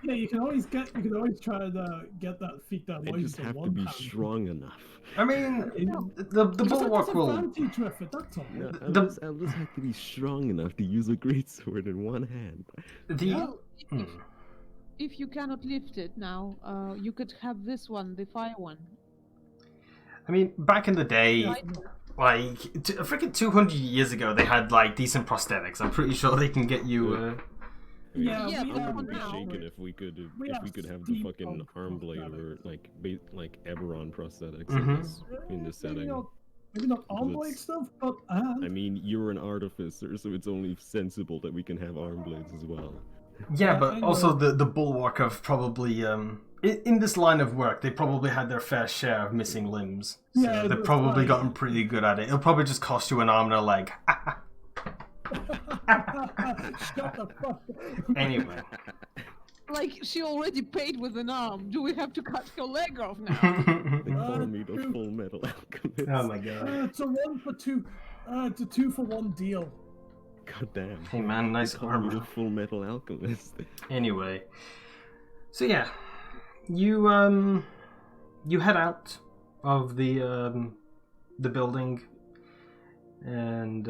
Yeah, you can always try to get that feat that They allows just you to have to one be hand. strong enough. I mean, You the just have bulwark will. disadvantage with it, that's all. No, The- I'll just have to be strong enough to use a great sword in one hand. The. Yeah. Well, if, Hmm. if you cannot lift it now, you could have this one, the fire one. I mean, back in the day, Yeah, like freaking 200 years ago, they had like decent prosthetics. I'm pretty sure they can get you. yeah, Yeah, we but I have wouldn't be now- shaken if we could We if have we could have the steam fucking pump arm blade or prosthetics. like Eberron prosthetics Mhm. in this setting. Maybe not Because arm blade it's- stuff, but a hand. I mean, you're an artificer, so it's only sensible that we can have arm blades as well. Yeah, Yeah, but I also know. the bulwark of probably in this line of work, they probably had their fair share of missing limbs. So Yeah, they've that's probably right. gotten pretty good at it. It'll probably just cost you an arm and a leg. Shut the fuck up. Anyway. Like, she already paid with an arm. Do we have to cut her leg off now? They call Uh, me the true. Full Metal Alchemist. Oh my god. It's a 1 for 2. It's a 2 for 1 deal. God damn. Hey man, nice They call me the armor. Full Metal Alchemist. Anyway. So yeah. You you head out of the building and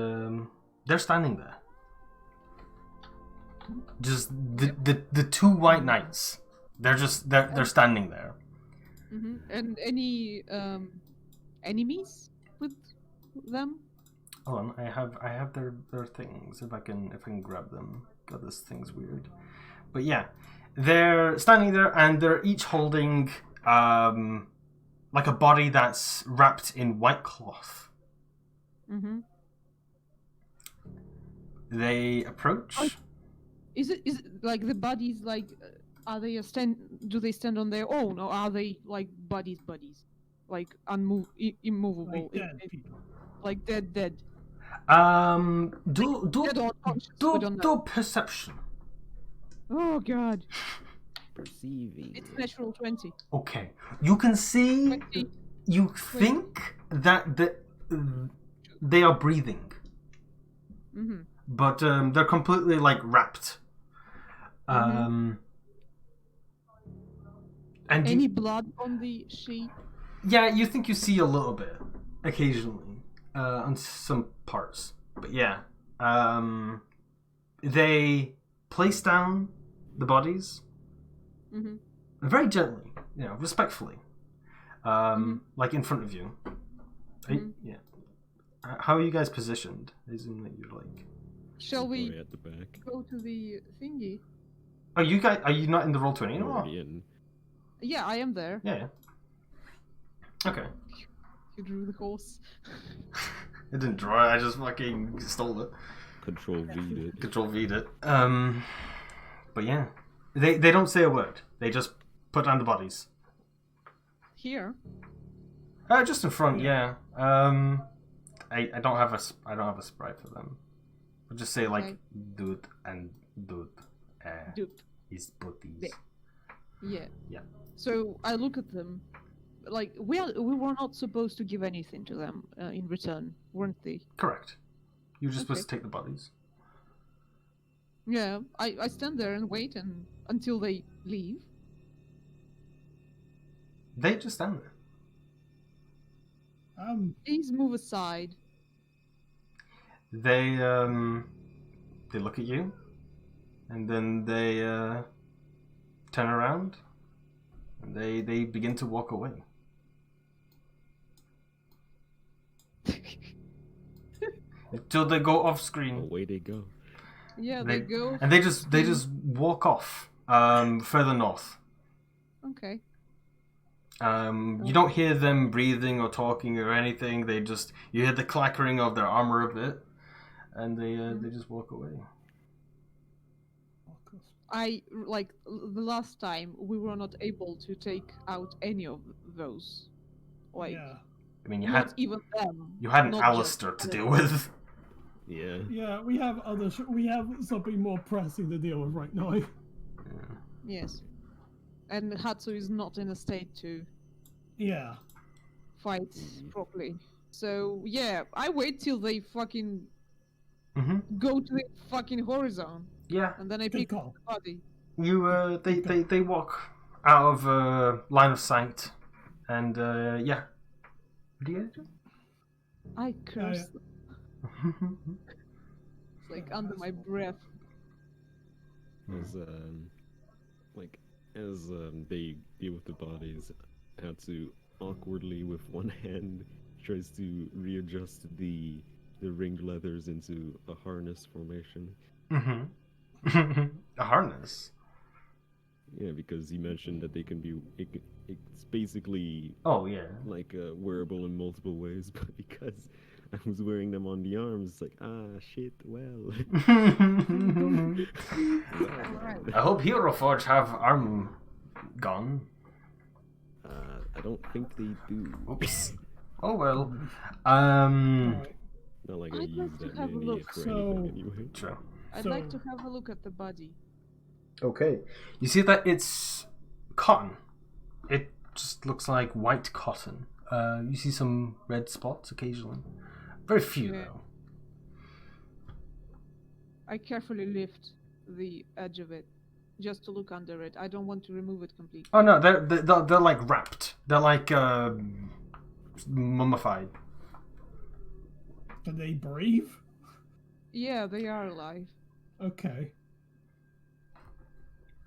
they're standing there. Just the two white knights. They're standing there. Hmm. And any enemies with them? Hold on, I have their things if I can grab them. God, this thing's weird. But yeah, they're standing there and they're each holding like a body that's wrapped in white cloth. Mm-hmm. They approach. Is it like the bodies like are they do they stand on their own, or are they like buddies like immovable Like dead people. like dead Do dead or unconscious, we don't know. perception. Oh god, Perceiving. it's natural 20. Okay, you can see. 20. You think that they are breathing, Mm-hmm. but they're completely like wrapped. And Any blood on the sheet? yeah, you think you see a little bit occasionally on some parts, but yeah, they place down the bodies Mm-hmm. very gently, respectfully, like in front of you. Yeah. How are you guys positioned? Isn't that you're like? Shall we Probably at the back. go to the thingy? Are you not in the roll 20 I'm anymore? already in. Yeah, I am there. Yeah. Okay. You drew the horse. I didn't draw it. I just fucking stole it. Control V'd it. Control V'd it. But yeah, they don't say a word. They just put down the bodies. Here. Just in front. Yeah. I don't have a sprite for them. I'll just say like Okay. dude and dude. Dude. Is bodies. Yeah. Yeah. Yeah. So I look at them. Like we were not supposed to give anything to them in return, weren't they? Correct. You're just supposed Okay. to take the bodies. Yeah. I stand there and wait until they leave. They just stand there. Please move aside. They look at you, and then they turn around, and they begin to walk away. Until they go off screen, Away they go. Yeah, they go. and they just walk off further north. Okay. You don't hear them breathing or talking or anything. You hear the clackering of their armor a bit, and they just walk away. Like the last time we were not able to take out any of those. Like Yeah. I mean, not even them. you had an not Alistair just to them. deal with. Yeah. Yeah, we have we have something more pressing to deal with right now. Yes. And Hatsu is not in a state to Yeah. fight properly. So yeah, I wait till they fucking go to the fucking horizon, Yeah. and then I Good pick call. up the body. You they walk out of line of sight, and yeah. What do you do? I curse yeah. them, like under my breath. As like as they deal with the bodies, Hatsu awkwardly with one hand tries to readjust the ringed leathers into a harness formation. A harness. Yeah, because he mentioned that they can be. It's basically Oh yeah. like wearable in multiple ways, but because I was wearing them on the arms, it's like shit. Well, I hope Hero Forge have arm gone. I don't think they do. Oops. Oh well. Alright. Not like I I'd use like to that have a many look. for So- anything anyway. Sure. I'd like to have a look at the body. Okay. You see that it's cotton. It just looks like white cotton. You see some red spots occasionally. Very few Yeah. though. I carefully lift the edge of it, just to look under it. I don't want to remove it completely. Oh no, they're like wrapped. They're like mummified. Can they breathe? Yeah, they are alive. Okay.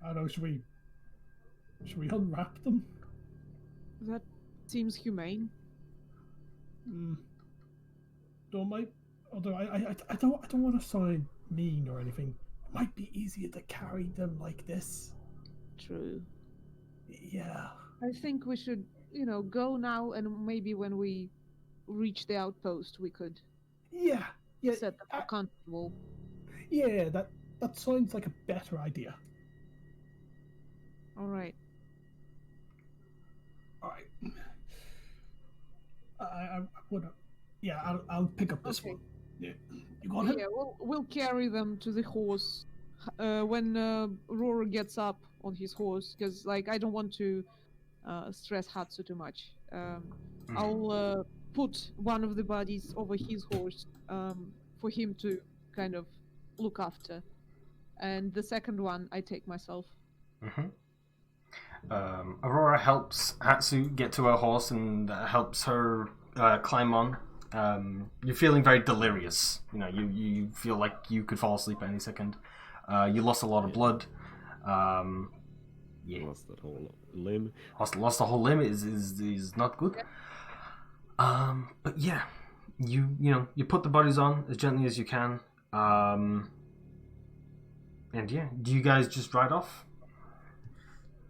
I don't know, should we unwrap them? That seems humane. Don't might although I don't want to sound mean or anything. It might be easier to carry them like this. True. Yeah. I think we should, go now, and maybe when we reach the outpost, we could Yeah. Yeah. set them comfortable. Yeah, that sounds like a better idea. All right. Alright. I wanna. Yeah, I'll pick up this Okay. one. Yeah. You got it? Yeah, we'll carry them to the horse when Aurora gets up on his horse, because I don't want to stress Hatsu too much. I'll put one of the bodies over his horse for him to kind of look after, and the second one I take myself. Aurora helps Hatsu get to her horse and helps her climb on. You're feeling very delirious. You feel like you could fall asleep any second. You lost a lot of blood. Yeah. Lost that whole limb. Lost a whole limb is not good. But yeah, you put the bodies on as gently as you can. And yeah, do you guys just ride off?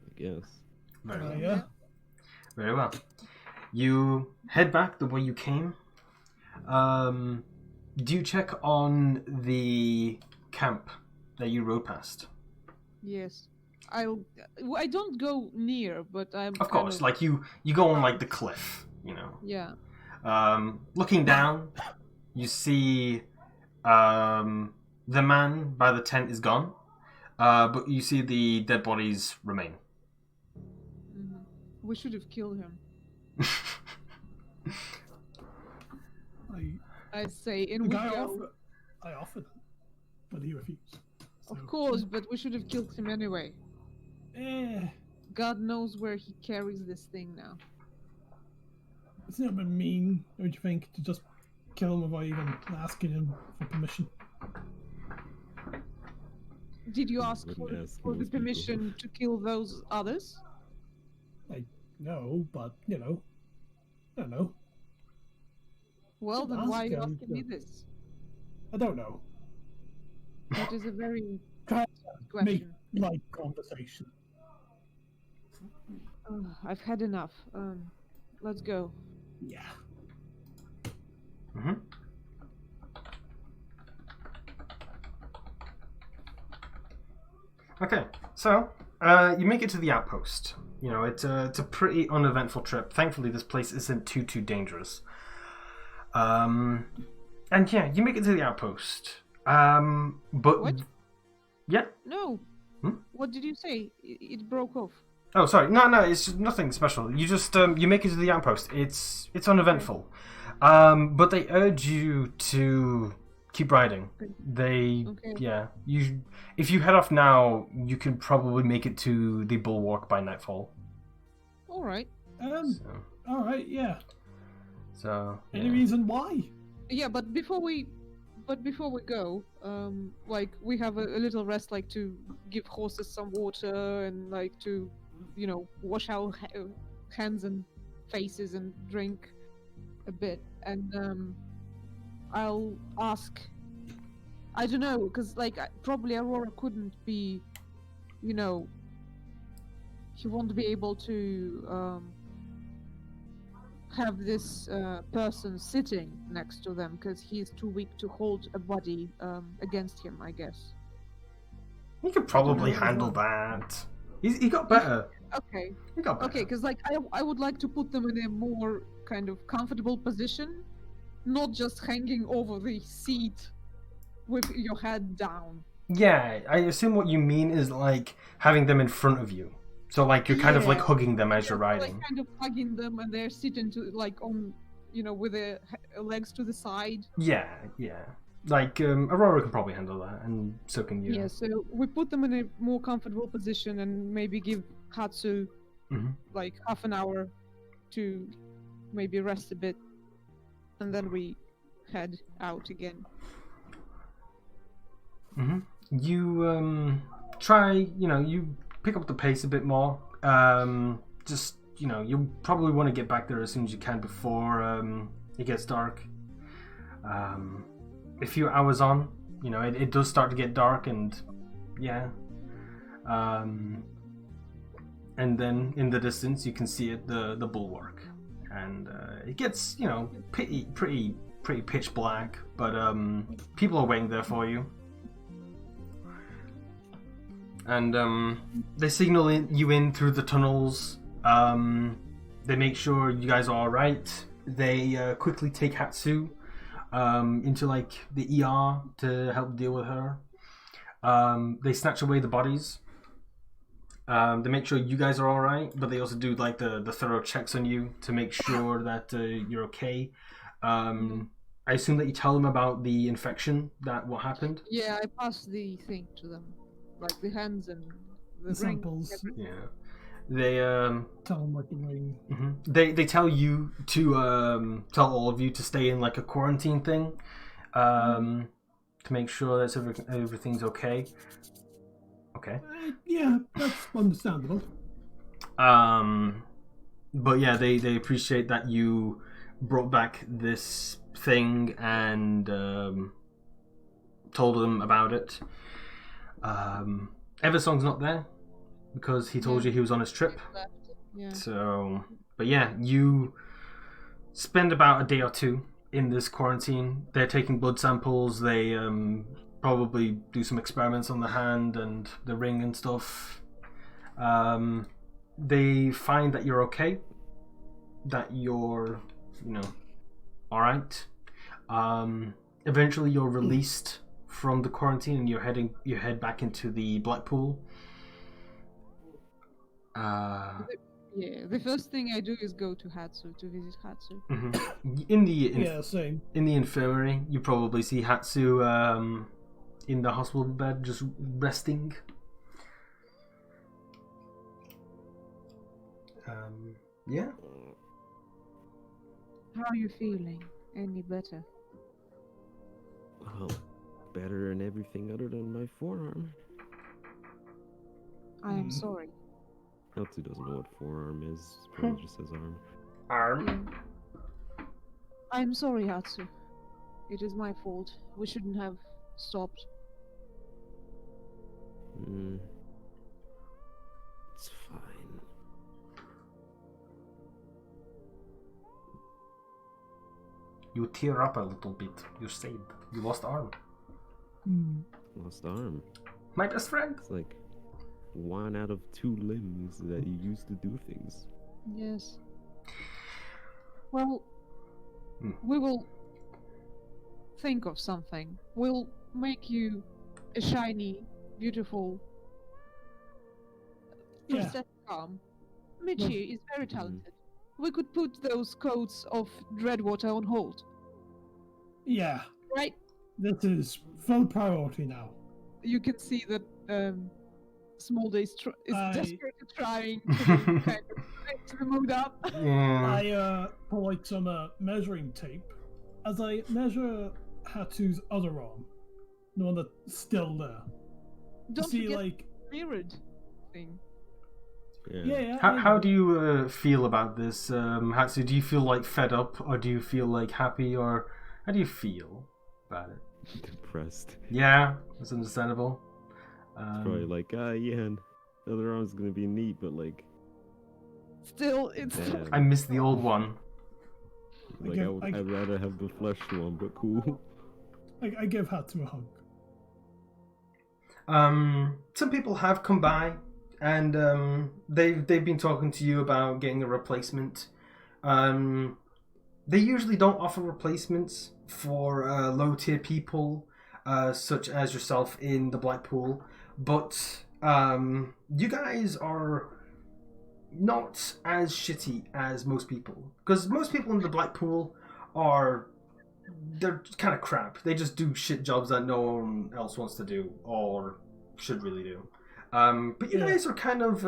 I guess. Very well. Yeah. Very well. You head back the way you came. Do you check on the camp that you rode past? Yes. I don't go near, but I'm Of course, like you go on like the cliff, Yeah. Looking down, you see the man by the tent is gone, but you see the dead bodies remain. Hmm. We should have killed him. I say, and we go. I offered, but he refused. Of So, course, but we should have killed him anyway. Eh, God knows where he carries this thing now. it's not been mean, don't you think, to just kill him without even asking him for permission? Did you ask Wouldn't ask for the most people. permission to kill those others? No, but I don't know. Well, Should then why are ask you him, asking me this? I don't know. That is a very Try good make question. light conversation. I've had enough. Let's go. Yeah. Mm-hmm. Okay, so you make it to the outpost. It's a pretty uneventful trip. Thankfully, this place isn't too dangerous. And yeah, you make it to the outpost. But What? yeah. No. Hmm? What did you say? It broke off. Oh, sorry. No, it's nothing special. You just you make it to the outpost. It's uneventful, but they urge you to keep riding. They Okay. yeah. You if you head off now, you can probably make it to the bulwark by nightfall. All right. So, All right, yeah. yeah. Any reason why? Yeah, but before we go, like we have a little rest, like to give horses some water and like to, wash our hands and faces and drink a bit, and I'll ask. I don't know, because like probably Aurora couldn't be, he won't be able to have this person sitting next to them because he's too weak to hold a body against him, I guess. He could probably handle that. He got better. Okay. He got better. Okay, because like I would like to put them in a more kind of comfortable position, not just hanging over the seat with your head down. Yeah, I assume what you mean is like having them in front of you. So like you're kind of like Yeah. hugging them as you're Yeah, riding. like kind of hugging them, and they're sitting to like on, with their legs to the side. Yeah. Like Aurora can probably handle that, and so can you. Yeah, so we put them in a more comfortable position and maybe give Hatsu Mhm. like half an hour to maybe rest a bit, and then we head out again. You try, you pick up the pace a bit more. Just, you probably want to get back there as soon as you can before it gets dark. A few hours on, it does start to get dark, and yeah. And then in the distance you can see it, the bulwark, and it gets, pretty pitch black, but people are waiting there for you. And they signal you in through the tunnels. They make sure you guys are all right. They quickly take Hatsu into like the ER to help deal with her. They snatch away the bodies. They make sure you guys are all right, but they also do like the thorough checks on you to make sure that you're okay. I assume that you tell them about the infection, what happened. Yeah, I passed the thing to them, like the hands and the ring. Samples. everything. Yeah. They Tell them like the ring. They tell you to tell all of you to stay in like a quarantine thing, to make sure that everything's okay. Okay. Yeah, that's understandable. But yeah, they appreciate that you brought back this thing and told them about it. Eversong's not there because he told you he was on his trip. Yeah. So, but yeah, you spend about a day or two in this quarantine. They're taking blood samples. They probably do some experiments on the hand and the ring and stuff. They find that you're okay, that you're, all right. Eventually, you're released from the quarantine and you head back into the Blackpool. Yeah, the first thing I do is go to Hatsu to visit Hatsu. Same. In the infirmary, you probably see Hatsu in the hospital bed, just resting. Yeah. How are you feeling? Any better? Well, better than everything other than my forearm. I am sorry. Elsie doesn't know what forearm is. Probably just says arm. Arm. Yeah. I am sorry, Hatsu. It is my fault. We shouldn't have stopped. It's fine. You tear up a little bit. You said you lost arm. Lost arm. My best friend. It's like 1 out of 2 limbs that you used to do things. Yes. Well, we will think of something. We'll make you a shiny, beautiful princess arm Michi is very talented. We could put those codes of Dreadwater on hold, Yeah, right? this is full priority now. You can see that Smolder is I- desperately trying to kind of lift the mood up. Yeah. I pull out some measuring tape as I measure Hatsu's other arm, the one that's still there. Don't See, forget like, the mirrored thing. yeah. How do you feel about this, Hatsu? Do you feel like fed up, or do you feel like happy, or how do you feel about it? Depressed. Yeah, that's understandable. Probably like, yeah, the other arm's gonna be neat, but like, Still, it's damn. I miss the old one. Like, I'd rather have the flesh one, but cool. I give Hatsu a hug. Some people have come by, and they've been talking to you about getting a replacement. They usually don't offer replacements for low tier people, such as yourself in the Blackpool, but you guys are not as shitty as most people, because most people in the Blackpool they're kind of crap. They just do shit jobs that no one else wants to do or should really do. But you guys are kind of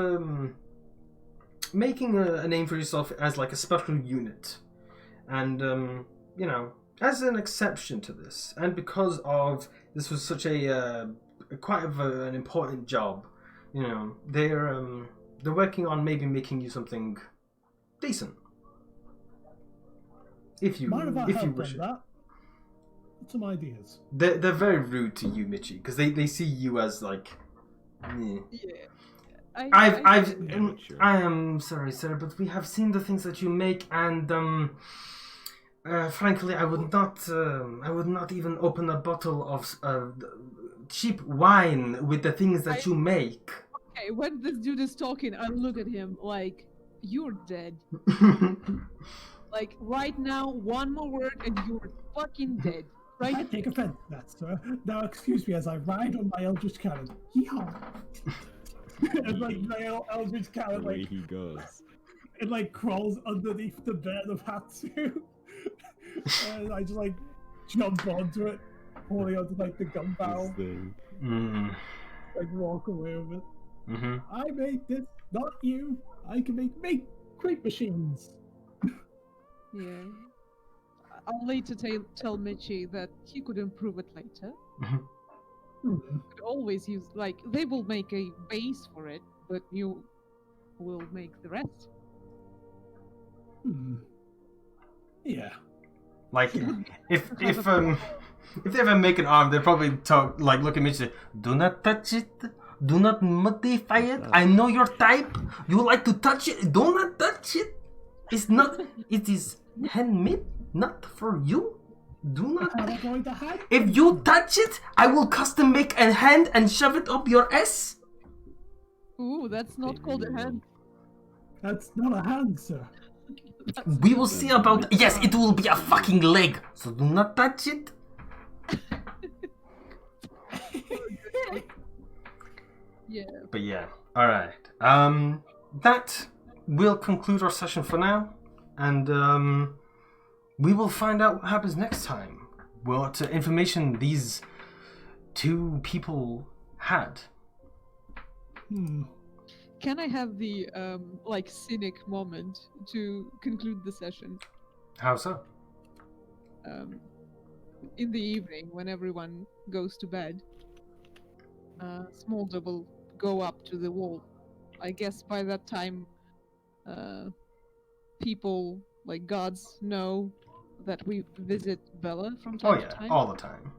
making a name for yourself as like a special unit, and you know, as an exception to this, and because of this was such a quite an important job, you know, they're working on maybe making you something decent. If you Mind if I wish help it. on that? Some ideas. They're very rude to you, Michi, because they see you as like. Yeah. I am sorry, sir, but we have seen the things that you make, and frankly, I would not even open a bottle of cheap wine with the things that you make. Okay, when this dude is talking, I look at him like, you're dead. Like, right now, one more word and you're fucking dead. I Right? take offense to that, sir. Now excuse me as I ride on my Eldritch Cannon. Yeehaw! And like my Eldritch The Cannon, way like he goes. it like crawls underneath the bed of Hatsu, and I just like jump onto it, holding onto like the gun barrel, This thing. like walk away with it. Mm-hmm. I made this, not you. I can make great machines. Yeah. I'll later tell Michi that he could improve it later. Could always use, like, they will make a base for it, but you will make the rest. Yeah. Like if they ever make an arm, they'll probably talk like look at me and say, "Do not touch it. Do not modify it. I know your type. You like to touch it. Do not touch it. It's not. It is handmade, not for you. Do not. How am I going to hide? If you touch it, I will custom make a hand and shove it up your ass." Ooh, that's not called a hand. That's not a hand, sir. We will see about. Yes, it will be a fucking leg. So do not touch it. Yeah. But yeah, all right. That will conclude our session for now, and we will find out what happens next time. What information these two people had. Can I have the like cynic moment to conclude the session? How so? In the evening, when everyone goes to bed, Smolder will go up to the wall. I guess by that time, people like gods know that we visit Bella from time to time. All the time.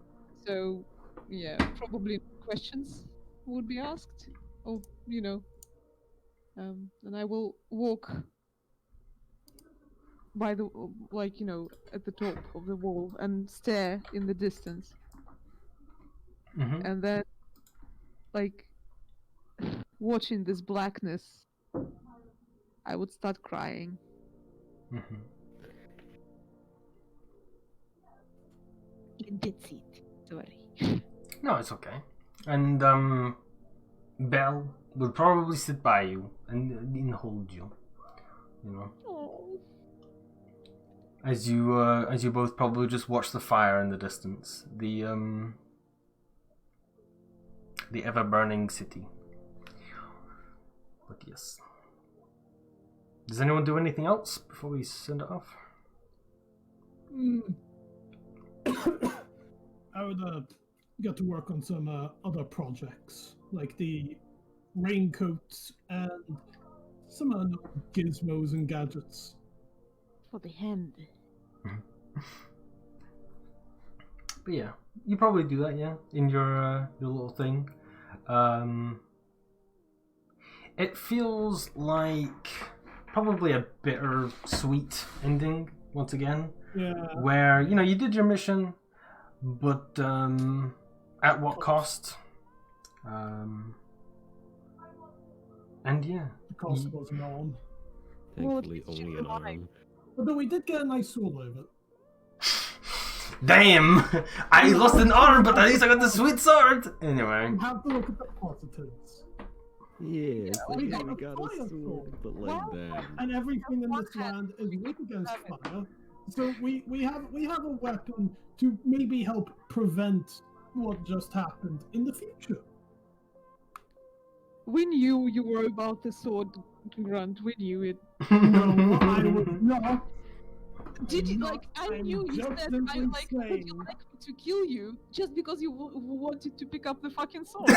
So, yeah, probably questions would be asked, or you know. And I will walk by the, like, you know, at the top of the wall and stare in the distance. Mm-hmm. And then, like, watching this blackness, I would start crying. Mm-hmm. And that's it. Sorry. No, it's okay. And Belle will probably sit by you and hold you. You know, Oh. as you both probably just watch the fire in the distance, the ever burning city. But yes. Does anyone do anything else before we send it off? I would get to work on some other projects, like the raincoats and some other gizmos and gadgets. For the hand. But yeah, you probably do that, yeah, in your little thing. It feels like probably a bitter-sweet ending once again. Yeah. Where you did your mission, but at what cost? And yeah, The cost wasn't on. Thankfully, only an arm. Although we did get a nice sword out of it. Damn! I lost an arm, but at least I got the sweet sword. Anyway, You have to look at the positives. Yeah, it's like, we yeah, got we a got fire a sword, sword. but like that. And everything in One this hand, land is we weak can against have it. fire. So we have a weapon to maybe help prevent what just happened in the future. We knew you were about the sword, Grunt. We knew it. No, I would not. Did you not- like? I I'm knew you just said simply would you saying. like me to kill you just because you wanted to pick up the fucking sword?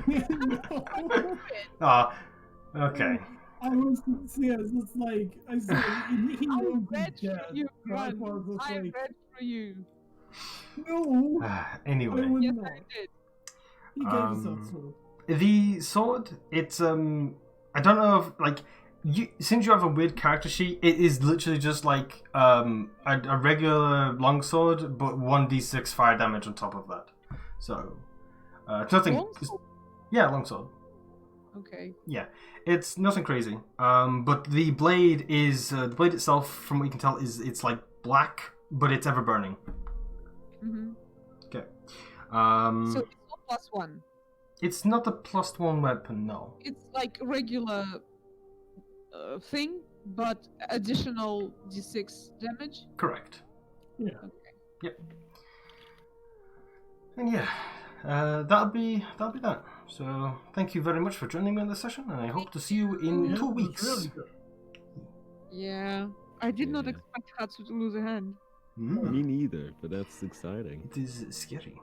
No. Ah, okay. I was just like I said, he I knows read he's for dead. you, So I Grunt. was just I like, read for you. no, I Anyway, would Yes, not. I did. He gave us that sword. the sword. It's I don't know if like since you have a weird character sheet, it is literally just like a regular longsword, but 1d6 fire damage on top of that. So it's nothing. Longsword? Yeah, longsword. Okay. Yeah, it's nothing crazy. But the blade is the blade itself, from what you can tell, it's like black, but it's ever burning. Mm-hmm. Okay. So it's not +1. It's not a +1 weapon, no. It's like regular thing, but additional d6 damage. Correct. Yeah. Okay. Yep. And yeah, that'll be that. So thank you very much for joining me on this session, and I hope to see you in Yeah, 2 it was weeks. really good. Yeah, I did not Yeah. expect Hatsu to lose a hand. Mm, Me neither, but that's exciting. it is scary.